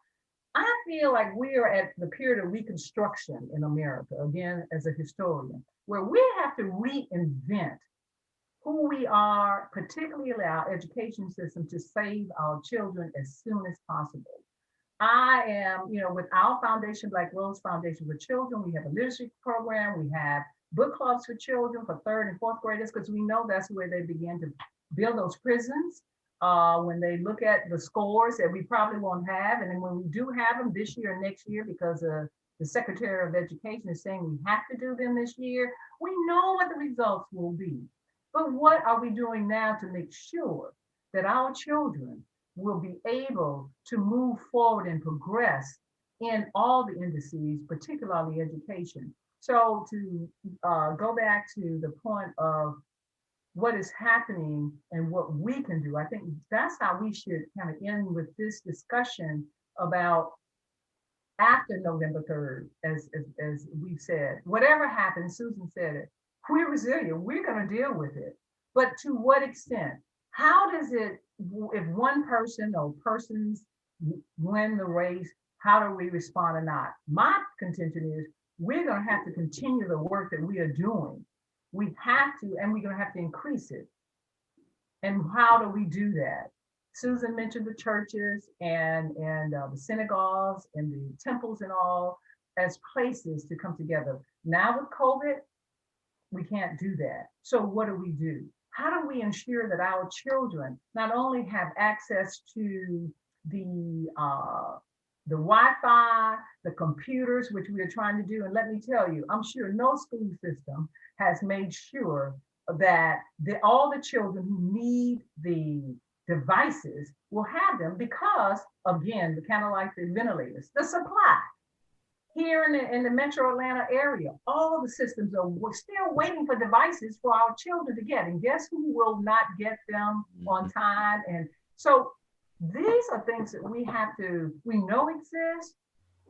I feel like we are at the period of reconstruction in America, again, as a historian, where we have to reinvent who we are, particularly our education system, to save our children as soon as possible. I am, with our foundation, Black Rose Foundation for Children, we have a literacy program, we have book clubs for children, for 3rd and 4th graders, because we know that's where they begin to build those prisons. When they look at the scores that we probably won't have, and then when we do have them this year and next year, because the Secretary of Education is saying we have to do them this year, we know what the results will be. But what are we doing now to make sure that our children will be able to move forward and progress in all the indices, particularly education? So to go back to the point of what is happening and what we can do, I think that's how we should kind of end with this discussion about after November 3rd, as we've said. Whatever happens, Susan said it, we're resilient, we're going to deal with it. But to what extent? How does it, if one person or persons win the race, how do we respond or not? My contention is we're going to have to continue the work that we are doing. We have to, and we're going to have to increase it. And how do we do that? Susan mentioned the churches and the synagogues and the temples and all as places to come together. Now with COVID, we can't do that. So what do? How do we ensure that our children not only have access to the Wi-Fi, the computers, which we are trying to do? And let me tell you, I'm sure no school system has made sure that all the children who need the devices will have them, because, again, kind of like the ventilators, the supply. Here in the metro Atlanta area, all of the systems are still waiting for devices for our children to get. And guess who will not get them on time? And so these are things that we know exist.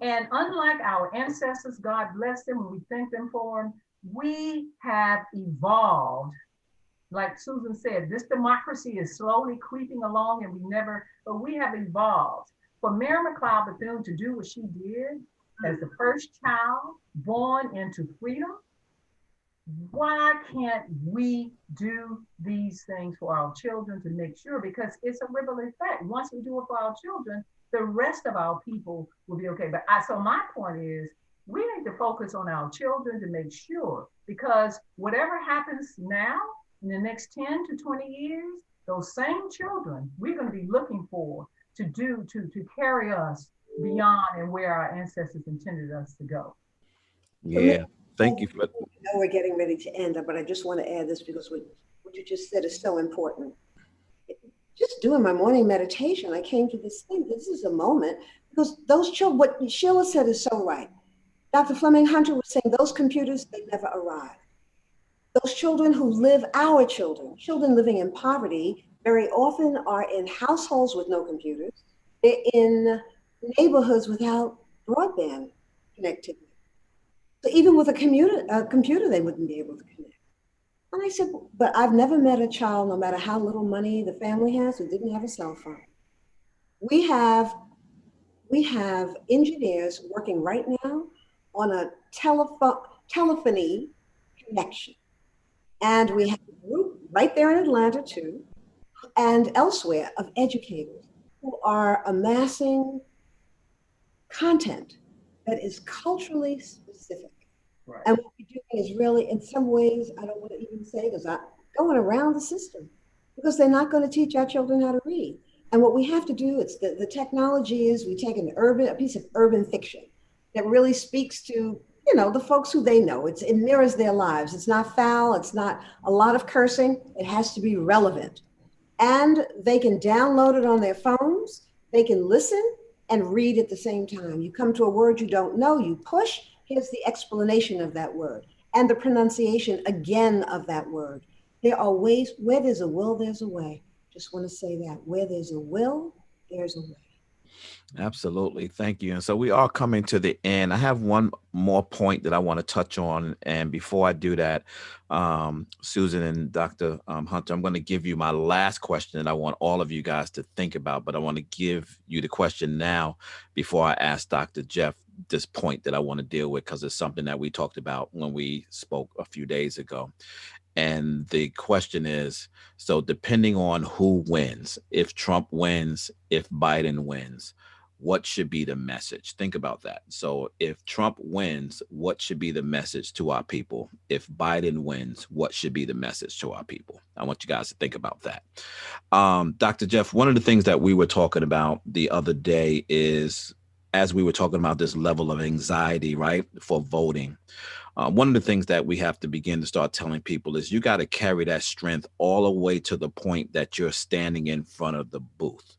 And unlike our ancestors, God bless them, and we thank them for them, we have evolved. Like Susan said, this democracy is slowly creeping along, but we have evolved. For Mary McLeod Bethune to do what she did, as the first child born into freedom, why can't we do these things for our children to make sure? Because it's a ripple effect. Once we do it for our children, the rest of our people will be okay. So my point is, we need to focus on our children to make sure, because whatever happens now, in the next 10 to 20 years, those same children we're going to be looking for to carry us beyond and where our ancestors intended us to go. Yeah, thank you for that. I know we're getting ready to end, but I just want to add this because what you just said is so important. Just doing my morning meditation, I came to this thing. This is a moment, because those children, what Sheila said is so right. Dr. Fleming Hunter was saying those computers, they never arrive. Those children who live, our children living in poverty, very often are in households with no computers. They're in neighborhoods without broadband connectivity. So even with a computer, they wouldn't be able to connect. And I said, but I've never met a child, no matter how little money the family has, who didn't have a cell phone. We have engineers working right now on a telephony connection. And we have a group right there in Atlanta too, and elsewhere of educators who are amassing content that is culturally specific. Right. And what we're doing is really, in some ways, I don't want to even say this, I'm going around the system because they're not going to teach our children how to read. And what we have to do, it's the technology is we take a piece of urban fiction that really speaks to, you know, the folks who they know. It mirrors their lives. It's not foul. It's not a lot of cursing. It has to be relevant. And they can download it on their phones. They can listen and read at the same time. You come to a word you don't know, you push, here's the explanation of that word and the pronunciation again of that word. There are ways, where there's a will, there's a way. Just want to say that where there's a will, there's a way. Absolutely. Thank you. And so we are coming to the end. I have one more point that I want to touch on. And before I do that, Susan and Dr. Hunter, I'm going to give you my last question that I want all of you guys to think about, but I want to give you the question now before I ask Dr. Jeff this point that I want to deal with, because it's something that we talked about when we spoke a few days ago. And the question is, so depending on who wins, if Trump wins, if Biden wins, what should be the message? Think about that. So if Trump wins, what should be the message to our people? If Biden wins, what should be the message to our people? I want you guys to think about that. Dr. Jeff, one of the things that we were talking about the other day is, as we were talking about this level of anxiety, right, for voting, one of the things that we have to begin to start telling people is you got to carry that strength all the way to the point that you're standing in front of the booth.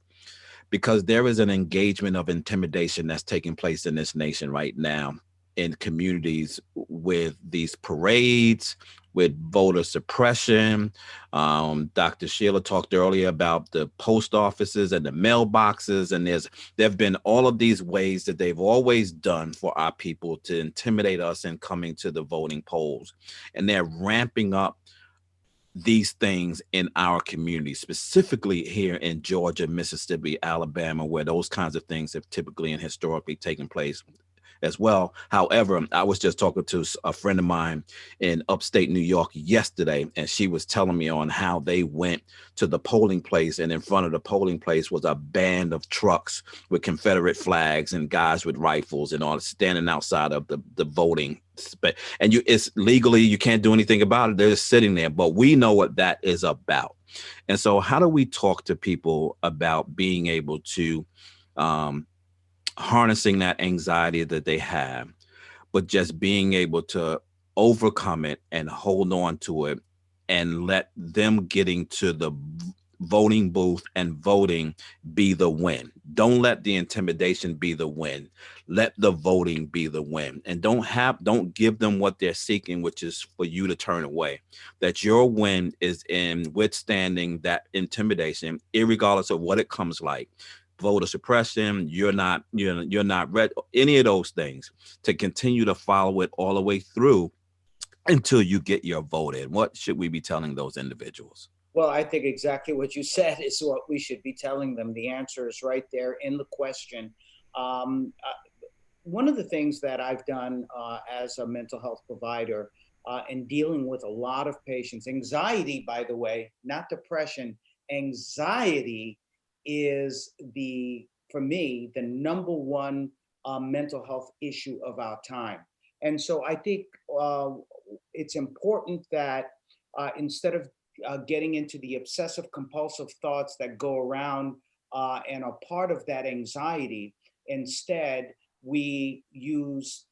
Because there is an engagement of intimidation that's taking place in this nation right now in communities with these parades, with voter suppression. Dr. Sheila talked earlier about the post offices and the mailboxes, and there have been all of these ways that they've always done for our people to intimidate us in coming to the voting polls. And they're ramping up these things in our community, specifically here in Georgia, Mississippi, Alabama, where those kinds of things have typically and historically taken place as well. However, I was just talking to a friend of mine in upstate New York yesterday, and she was telling me on how they went to the polling place, and in front of the polling place was a band of trucks with Confederate flags and guys with rifles and all standing outside of the voting. And it's legally, you can't do anything about it. They're just sitting there, but we know what that is about. And so how do we talk to people about being able to harnessing that anxiety that they have, but just being able to overcome it and hold on to it and let them getting to the voting booth and voting be the win. Don't let the intimidation be the win. Let the voting be the win. And don't give them what they're seeking, which is for you to turn away. That your win is in withstanding that intimidation, irregardless of what it comes like. Voter suppression, you're not read, any of those things, to continue to follow it all the way through until you get your vote in. What should we be telling those individuals? Well, I think exactly what you said is what we should be telling them. The answer is right there in the question. One of the things that I've done as a mental health provider in dealing with a lot of patients, anxiety, by the way, not depression, anxiety is for me, the number one mental health issue of our time. And so I think it's important that instead of getting into the obsessive compulsive thoughts that go around and are part of that anxiety, instead we use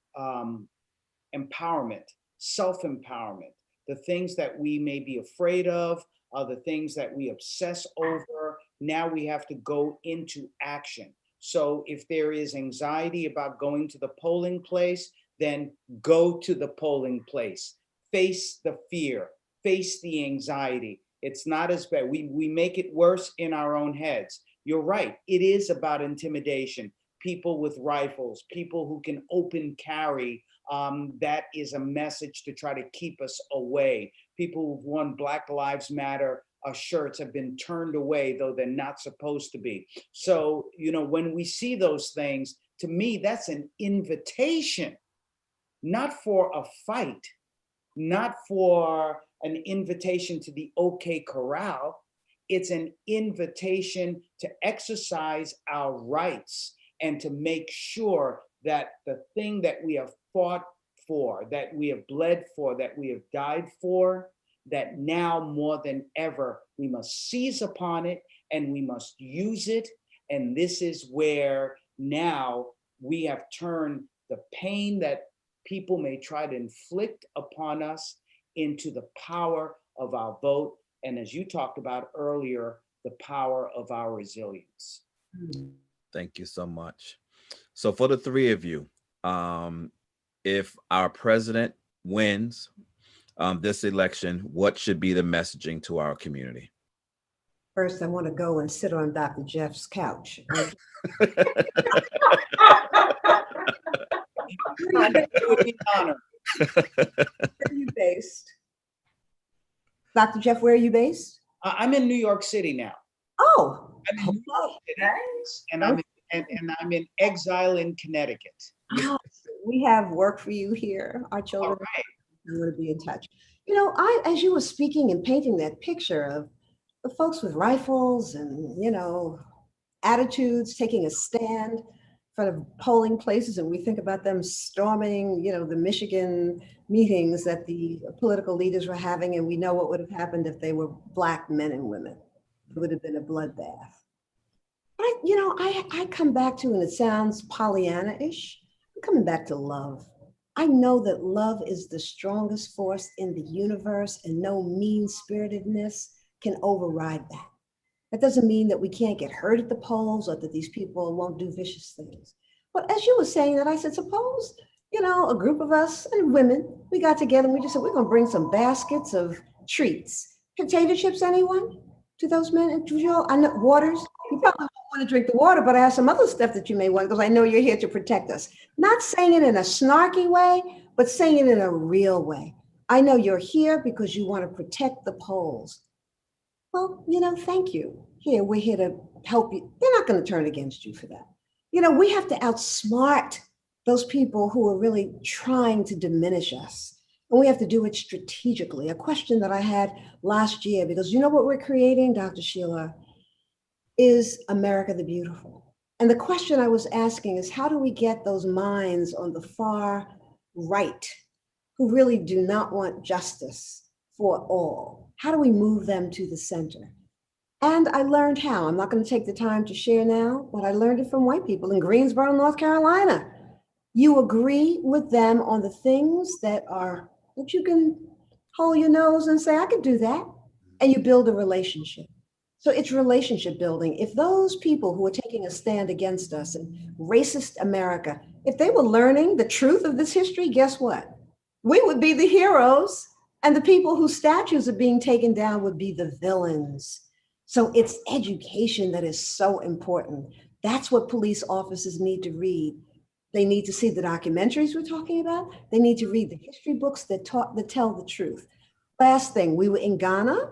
empowerment, self-empowerment, the things that we may be afraid of, the things that we obsess over. Now we have to go into action. So if there is anxiety about going to the polling place, then go to the polling place. Face the fear, face the anxiety. It's not as bad. We make it worse in our own heads. You're right. It is about intimidation. People with rifles, people who can open carry. That is a message to try to keep us away. People who've worn Black Lives Matter shirts have been turned away, though they're not supposed to be. So, when we see those things, to me, that's an invitation, not for a fight, not for an invitation to the OK Corral. it's an invitation to exercise our rights and to make sure that the thing that we have fought for, that we have bled for, that we have died for, that now more than ever, we must seize upon it and we must use it. And this is where now we have turned the pain that people may try to inflict upon us into the power of our vote. And as you talked about earlier, the power of our resilience. Thank you so much. So for the three of you, if our president wins this election, what should be the messaging to our community? First, I want to go and sit on Dr. Jeff's couch. It would be an honor. Where are you based? Dr. Jeff, where are you based? I'm in New York City now. Oh, I'm in New York City, and I'm in exile in Connecticut. oh, we have work for you here. Our children are going to be in touch. You know, as you were speaking and painting that picture of the folks with rifles and, you know, attitudes, taking a stand in front of polling places, and we think about them storming, you know, the Michigan meetings that the political leaders were having, and we know what would have happened if they were Black men and women. It would have been a bloodbath. But I come back to, and it sounds Pollyanna-ish, I'm coming back to love. I know that love is the strongest force in the universe, and no mean-spiritedness can override that. That doesn't mean that we can't get hurt at the polls or that these people won't do vicious things. But as you were saying that, I said, suppose, you know, a group of us and women, we got together and we just said, we're going to bring some baskets of treats. Potato chips, anyone? To those men? I know waters. You probably don't want to drink the water, but I have some other stuff that you may want, because I know you're here to protect us. Not saying it in a snarky way, but saying it in a real way. I know you're here because you want to protect the polls. Well, you know, thank you. Here, we're here to help you. They're not going to turn against you for that. You know, we have to outsmart those people who are really trying to diminish us. And we have to do it strategically. A question that I had last year, because you know what we're creating, Dr. Sheila, is America the Beautiful. And the question I was asking is, how do we get those minds on the far right who really do not want justice for all? How do we move them to the center? And I learned how. I'm not going to take the time to share now, but I learned it from white people in Greensboro, North Carolina. You agree with them on the things that you can hold your nose and say, I could do that. And you build a relationship. So it's relationship building. If those people who are taking a stand against us and racist America, if they were learning the truth of this history, guess what? We would be the heroes, and the people whose statues are being taken down would be the villains. So it's education that is so important. That's what police officers need to read. They need to see the documentaries we're talking about. They need to read the history books that tell the truth. Last thing, we were in Ghana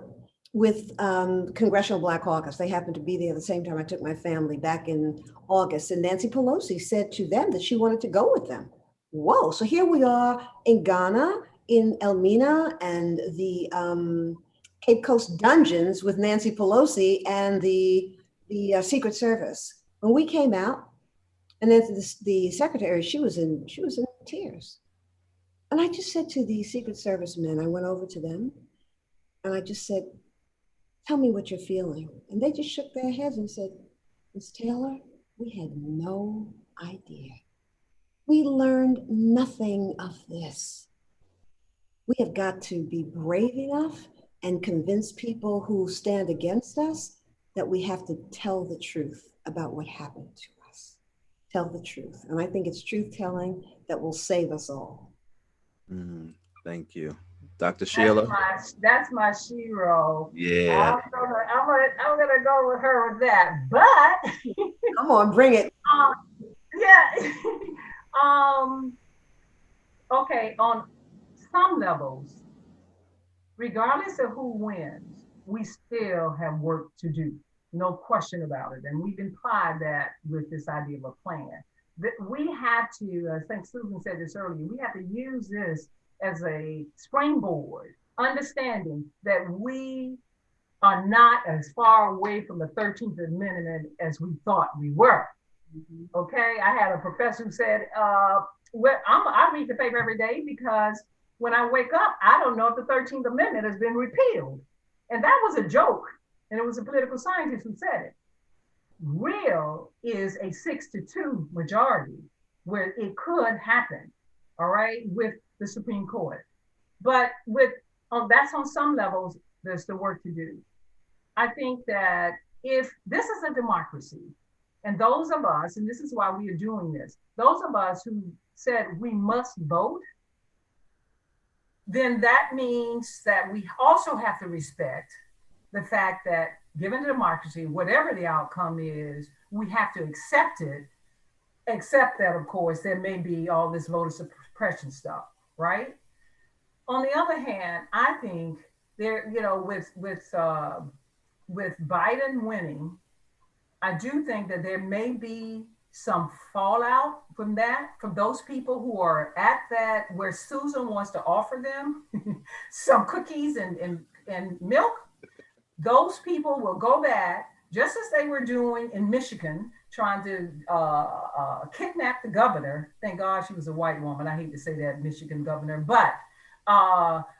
with Congressional Black Caucus. They happened to be there at the same time I took my family back in August. And Nancy Pelosi said to them that she wanted to go with them. Whoa, so here we are in Ghana, in Elmina and the Cape Coast dungeons with Nancy Pelosi and the Secret Service. When we came out, and then the secretary, she was in tears. And I just said to the Secret Service men, I went over to them and I just said, tell me what you're feeling. And they just shook their heads and said, Ms. Taylor, we had no idea. We learned nothing of this. We have got to be brave enough and convince people who stand against us that we have to tell the truth about what happened to us. Tell the truth. And I think it's truth telling that will save us all. Thank you. Dr. Sheila? That's my shero. Yeah. I'm gonna go with her with that. But come on, bring it. Yeah. Okay, on some levels, regardless of who wins, we still have work to do. No question about it. And we've implied that with this idea of a plan. That we have to, I think Susan said this earlier, we have to use this as a springboard, understanding that we are not as far away from the 13th Amendment as we thought we were. Okay, I had a professor who said, well, I read the paper every day because when I wake up, I don't know if the 13th Amendment has been repealed. And that was a joke. And it was a political scientist who said it. Real is a 6-2 majority where it could happen, all right, with the Supreme Court. But that's on some levels, there's the work to do. I think that if this is a democracy, and those of us, and this is why we are doing this, those of us who said we must vote, then that means that we also have to respect the fact that given the democracy, whatever the outcome is, we have to accept it, except that, of course, there may be all this voter suppression stuff, right? On the other hand, I think there, you know, with Biden winning, I do think that there may be some fallout from that, from those people who are at that, where Susan wants to offer them some cookies and milk. Those people will go back, just as they were doing in Michigan, trying to kidnap the governor. Thank God she was a white woman. I hate to say that, Michigan governor, but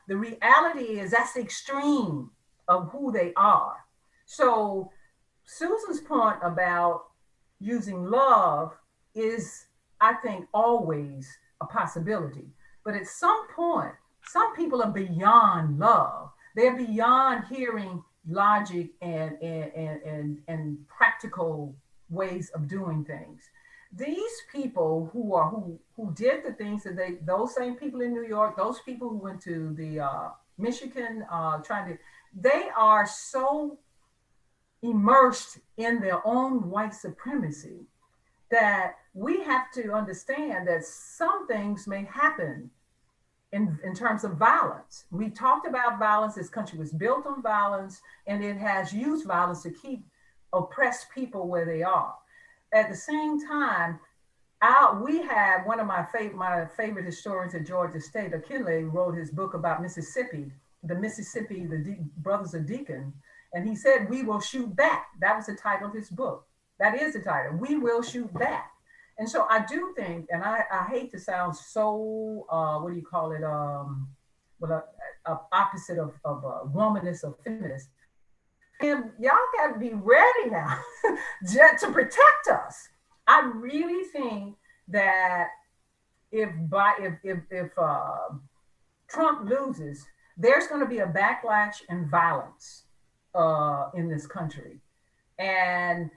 the reality is that's the extreme of who they are. So Susan's point about using love is, I think, always a possibility. But at some point, some people are beyond love. They're beyond hearing logic and practical ways of doing things. These people who did the things that those same people in New York, those people who went to the Michigan they are so immersed in their own white supremacy that we have to understand that some things may happen in terms of violence. We talked about violence. This country was built on violence, and it has used violence to keep oppressed people where they are. At the same time, we have one of my favorite historians at Georgia State, Akinle, wrote his book about Mississippi, the Brothers of Deacon. And he said, "We will shoot back." That was the title of his book. That is the title. We will shoot back. And so I do think, and I hate to sound so, what do you call it? Opposite of womanist or feminist. And y'all got to be ready now to protect us. I really think that if Trump loses, there's going to be a backlash and violence in this country. And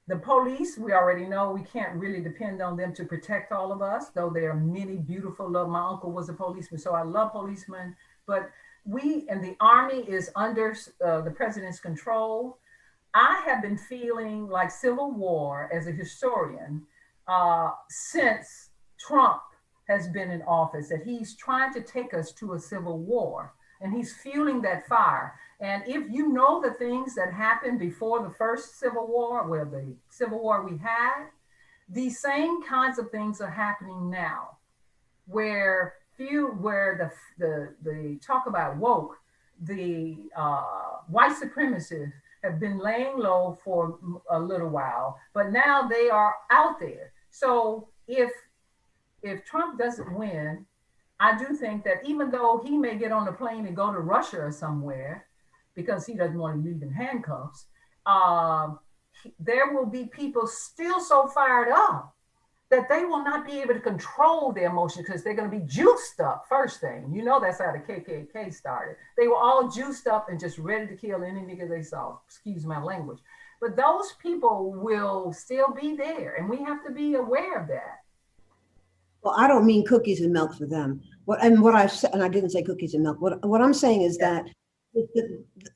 the police, we already know we can't really depend on them to protect all of us, though there are many beautiful love. My uncle was a policeman, so I love policemen. But the Army is under the president's control. I have been feeling like civil war as a historian since Trump has been in office, that he's trying to take us to a civil war, and he's fueling that fire. And if you know the things that happened before the first Civil War, well, the Civil War we had, these same kinds of things are happening now, where the talk about woke, the white supremacists have been laying low for a little while, but now they are out there. So if Trump doesn't win, I do think that even though he may get on a plane and go to Russia or somewhere, because he doesn't want to leave in handcuffs, there will be people still so fired up that they will not be able to control their emotions because they're going to be juiced up, first thing. You know, that's how the KKK started. They were all juiced up and just ready to kill any nigga they saw, excuse my language. But those people will still be there, and we have to be aware of that. Well, I don't mean cookies and milk for them. And I didn't say cookies and milk. What I'm saying is that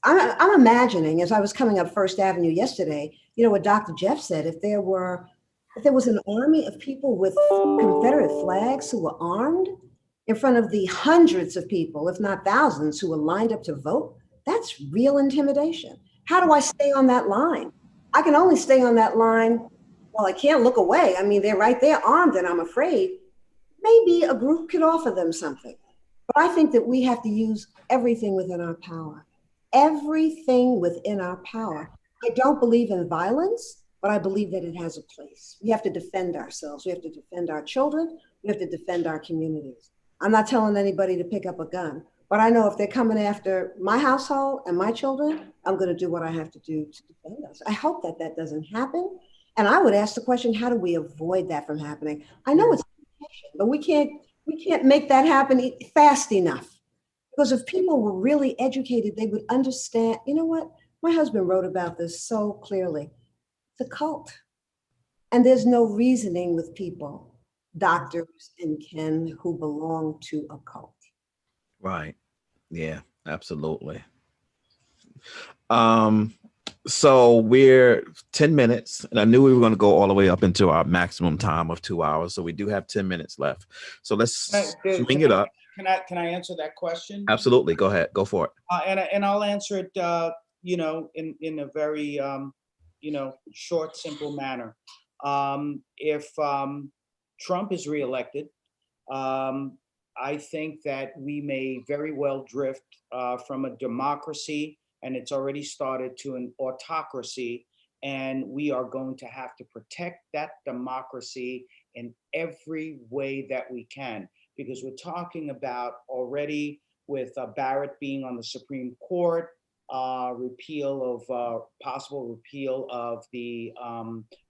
I'm imagining, as I was coming up First Avenue yesterday, you know, what Dr. Jeff said, if there was an army of people with Confederate flags who were armed in front of the hundreds of people, if not thousands, who were lined up to vote, that's real intimidation. How do I stay on that line? I can only stay on that line. Well, I can't look away. I mean, they're right there armed, and I'm afraid maybe a group could offer them something. But I think that we have to use everything within our power. everything within our power. I don't believe in violence, but I believe that it has a place. We have to defend ourselves. We have to defend our children. We have to defend our communities. I'm not telling anybody to pick up a gun, but I know if they're coming after my household and my children, I'm going to do what I have to do to defend us. I hope that that doesn't happen. And I would ask the question, how do we avoid that from happening? I know it's education, but we can't make that happen fast enough. Because if people were really educated, they would understand. You know what? My husband wrote about this so clearly. It's a cult. And there's no reasoning with people, doctors and Ken, who belong to a cult. Right. Yeah, absolutely. So we're 10 minutes, and I knew we were going to go all the way up into our maximum time of 2 hours. So we do have 10 minutes left. So let's swing it up. Can I answer that question? Absolutely. Go ahead. Go for it. And I'll answer it, in a very, short, simple manner. If Trump is reelected, I think that we may very well drift from a democracy, and it's already started, to an autocracy. And we are going to have to protect that democracy in every way that we can, because we're talking about already with Barrett being on the Supreme Court, possible repeal of the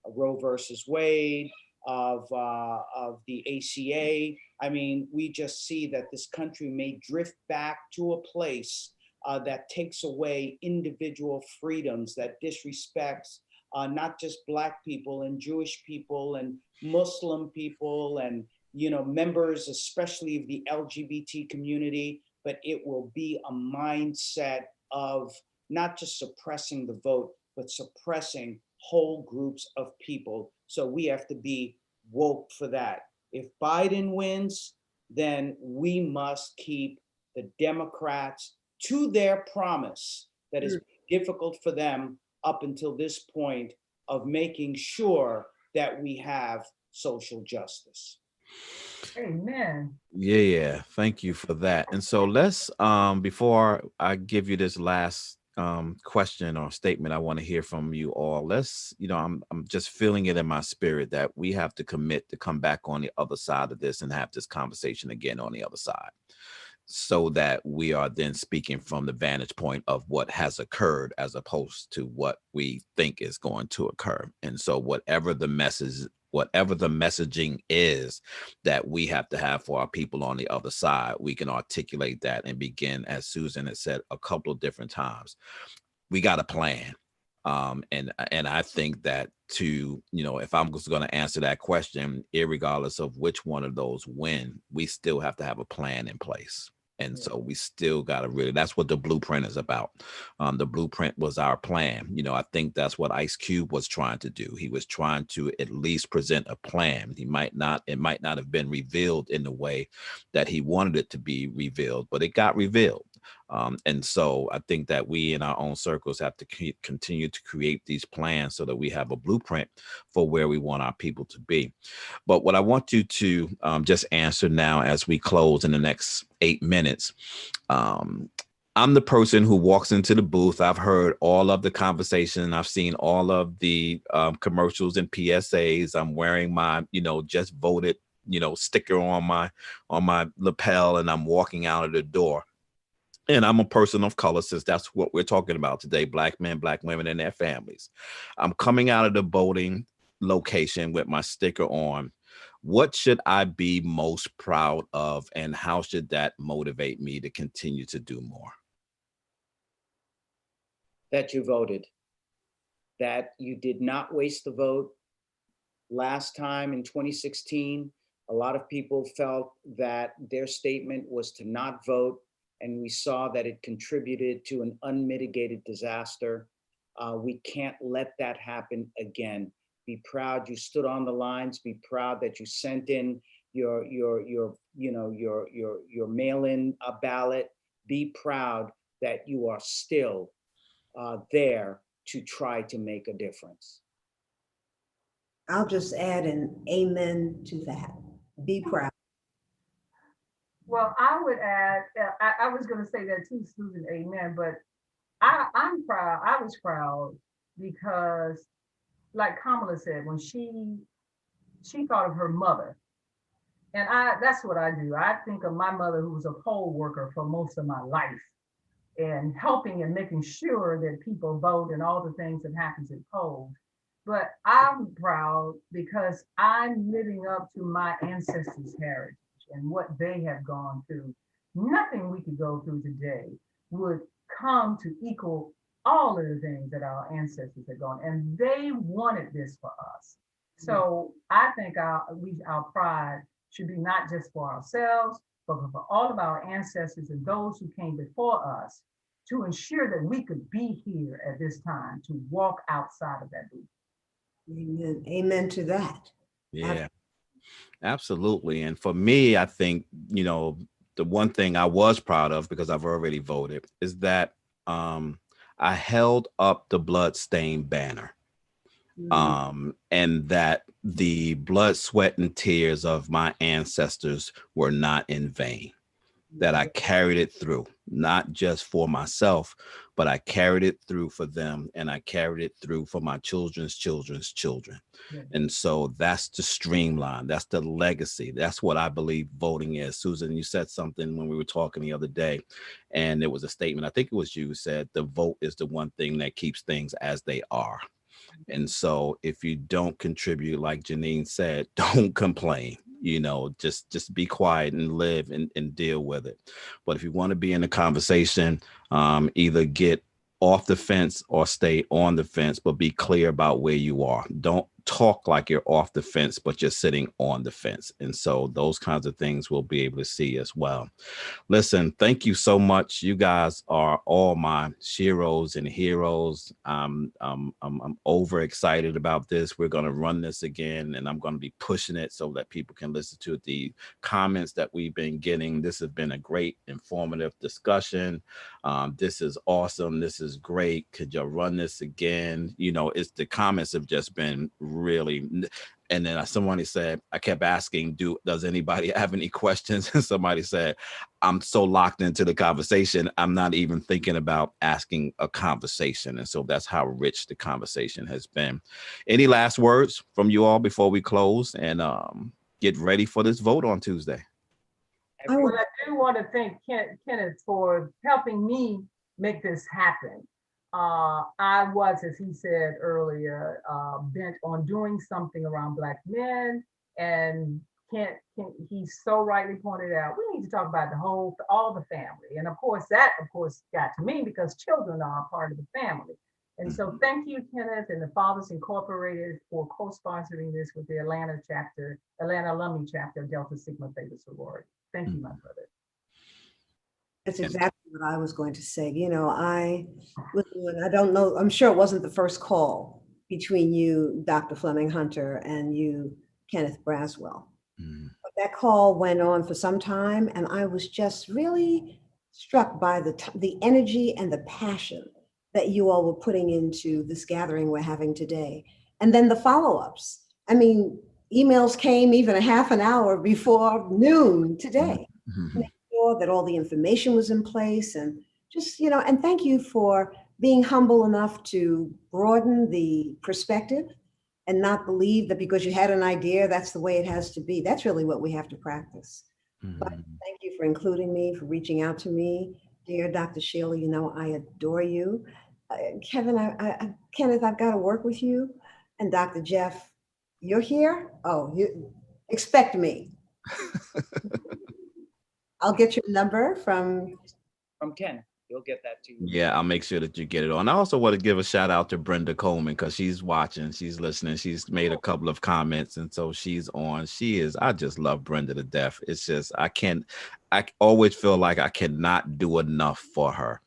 Roe versus Wade, of the ACA. I mean, we just see that this country may drift back to a place that takes away individual freedoms, that disrespects not just Black people and Jewish people and Muslim people and members, especially of the LGBT community, but it will be a mindset of not just suppressing the vote, but suppressing whole groups of people. So we have to be woke for that. If Biden wins, then we must keep the Democrats to their promise that is difficult for them up until this point of making sure that we have social justice. Amen. Yeah. Thank you for that. And so let's, before I give you this last question or statement, I want to hear from you all. Let's, I'm just feeling it in my spirit that we have to commit to come back on the other side of this and have this conversation again on the other side, so that we are then speaking from the vantage point of what has occurred as opposed to what we think is going to occur. And so whatever the messaging is that we have to have for our people on the other side, we can articulate that and begin, as Susan has said a couple of different times, we got a plan. And I think that if I'm just going to answer that question, irregardless of which one of those win, we still have to have a plan in place. And so we still got to that's what the blueprint is about. The blueprint was our plan. I think that's what Ice Cube was trying to do. He was trying to at least present a plan. It might not have been revealed in the way that he wanted it to be revealed, but it got revealed. And so I think that we in our own circles have to continue to create these plans so that we have a blueprint for where we want our people to be. But what I want you to just answer now as we close in the next 8 minutes, I'm the person who walks into the booth. I've heard all of the conversation. I've seen all of the commercials and PSAs. I'm wearing my, just voted, sticker on my lapel, and I'm walking out of the door. And I'm a person of color, since that's what we're talking about today, Black men, Black women, and their families. I'm coming out of the voting location with my sticker on. What should I be most proud of, and how should that motivate me to continue to do more? That you voted, that you did not waste the vote. Last time in 2016, a lot of people felt that their statement was to not vote, and we saw that it contributed to an unmitigated disaster. We can't let that happen again. Be proud you stood on the lines. Be proud that you sent in your mail-in ballot. Be proud that you are still there to try to make a difference. I'll just add an amen to that. Be proud. Well, I would add, I was going to say that too, Susan, amen, but I'm proud. I was proud because, like Kamala said, when she thought of her mother, and that's what I do. I think of my mother, who was a poll worker for most of my life, and helping and making sure that people vote and all the things that happens at polls. But I'm proud because I'm living up to my ancestors' heritage and what they have gone through. Nothing we could go through today would come to equal all of the things that our ancestors had gone, and they wanted this for us. So I think our pride should be not just for ourselves, but for all of our ancestors and those who came before us, to ensure that we could be here at this time to walk outside of that booth. Amen. Amen to that. Yeah, absolutely. And for me, I think, the one thing I was proud of, because I've already voted, is that I held up the bloodstained banner. And that the blood, sweat, and tears of my ancestors were not in vain, that I carried it through, not just for myself, but I carried it through for them, and I carried it through for my children's children's children. And so that's the streamline, that's the legacy. That's what I believe voting is. Susan, you said something when we were talking the other day, and it was a statement, I think it was you, said the vote is the one thing that keeps things as they are. And so if you don't contribute, like Janine said, don't complain, just be quiet and live and deal with it. But if you want to be in a conversation, either get off the fence or stay on the fence, but be clear about where you are. Don't talk like you're off the fence, but you're sitting on the fence. And so those kinds of things we'll be able to see as well. Listen, thank you so much. You guys are all my sheroes and heroes. I'm overexcited about this. We're going to run this again, and I'm going to be pushing it so that people can listen to the comments that we've been getting. This has been a great, informative discussion. This is awesome. This is great. Could you run this again? It's the comments have just been really. And then somebody said, I kept asking, does anybody have any questions? And somebody said, I'm so locked into the conversation, I'm not even thinking about asking a conversation. And so that's how rich the conversation has been. Any last words from you all before we close and get ready for this vote on Tuesday? Well, I do want to thank Kenneth for helping me make this happen. I was, as he said earlier, bent on doing something around Black men, and he so rightly pointed out, we need to talk about all the family. And of course, got to me because children are a part of the family. And so thank you, Kenneth, and the Fathers Incorporated for co-sponsoring this with the Atlanta Alumni chapter of Delta Sigma Theta sorority. Thank you, my brother. That's exactly what I was going to say. I don't know, I'm sure it wasn't the first call between you, Dr. Fleming Hunter, and you, Kenneth Braswell. But that call went on for some time, and I was just really struck by the energy and the passion that you all were putting into this gathering we're having today. And then the follow-ups. I mean, emails came even a half an hour before noon today. That all the information was in place, and just, and thank you for being humble enough to broaden the perspective and not believe that because you had an idea, that's the way it has to be. That's really what we have to practice. But thank you for including me, for reaching out to me. Dear Dr. Sheila, I adore you. Kevin, Kenneth, I've got to work with you. And Dr. Jeff, you're here? Oh, you expect me. I'll get your number from Ken. You'll get that too. Yeah, I'll make sure that you get it on. I also want to give a shout out to Brenda Coleman, because she's watching, she's listening. She's made a couple of comments, and so she's on. I just love Brenda to death. It's just, I always feel like I cannot do enough for her.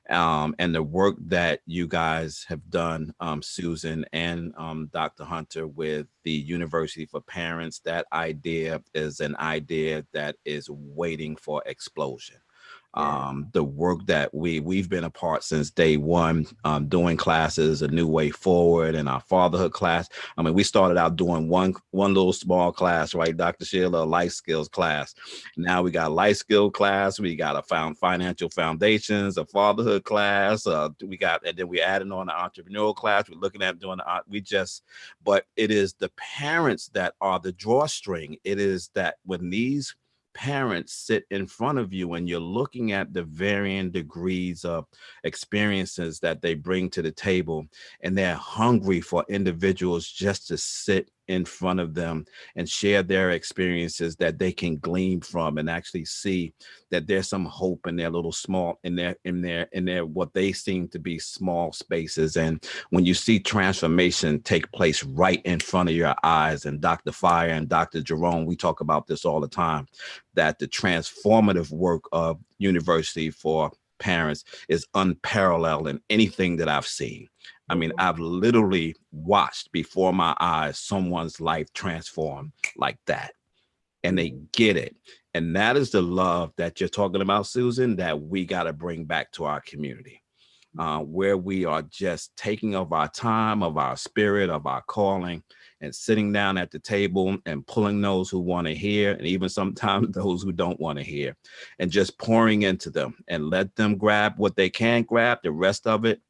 And the work that you guys have done, Susan and Dr. Hunter, with the University for Parents, that idea is an idea that is waiting for explosion. The work that we've been a part since day one, doing classes, A New Way Forward, and our fatherhood class. I mean, we started out doing one little small class, right, Dr. Sheila, a life skills class. Now we got a life skill class. We got a financial foundations, a fatherhood class. And then we added on the entrepreneurial class. We're looking at doing but it is the parents that are the drawstring. It is that when these parents sit in front of you and you're looking at the varying degrees of experiences that they bring to the table, and they're hungry for individuals just to sit in front of them and share their experiences that they can glean from, and actually see that there's some hope in their little small in their what they seem to be small spaces. And when you see transformation take place right in front of your eyes, and Dr. Fire and Dr. Jerome, we talk about this all the time, that the transformative work of university for parents is unparalleled in anything that I've seen. I mean, I've literally watched before my eyes someone's life transform like that, and they get it. And that is the love that you're talking about, Susan, that we got to bring back to our community, where we are just taking of our time, of our spirit, of our calling, and sitting down at the table and pulling those who want to hear, and even sometimes those who don't want to hear, and just pouring into them and let them grab what they can grab. The rest of it,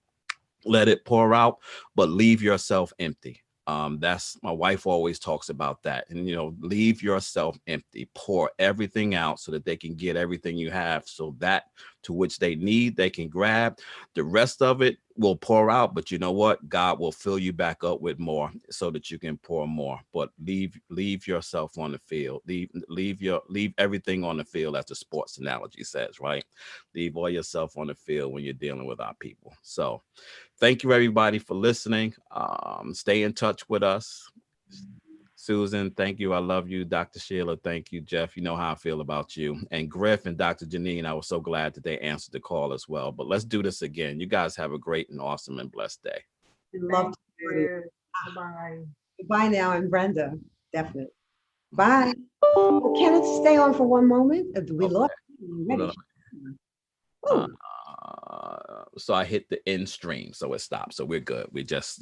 let it pour out, but leave yourself empty. That's my wife always talks about that. And, leave yourself empty, pour everything out so that they can get everything you have, so that to which they need, they can grab. The rest of it will pour out, but you know what? God will fill you back up with more so that you can pour more. But leave yourself on the field. Leave everything on the field, as the sports analogy says, right? Leave all yourself on the field when you're dealing with our people. So thank you, everybody, for listening. Stay in touch with us. Susan, thank you. I love you. Dr. Sheila, thank you. Jeff, you know how I feel about you. And Griff and Dr. Janine, I was so glad that they answered the call as well. But let's do this again. You guys have a great and awesome and blessed day. Love you. Bye-bye. Goodbye now, and Brenda, definitely. Bye. Can it stay on for one moment? We Okay. lost. So I hit the end stream, so it stopped. So we're good. We just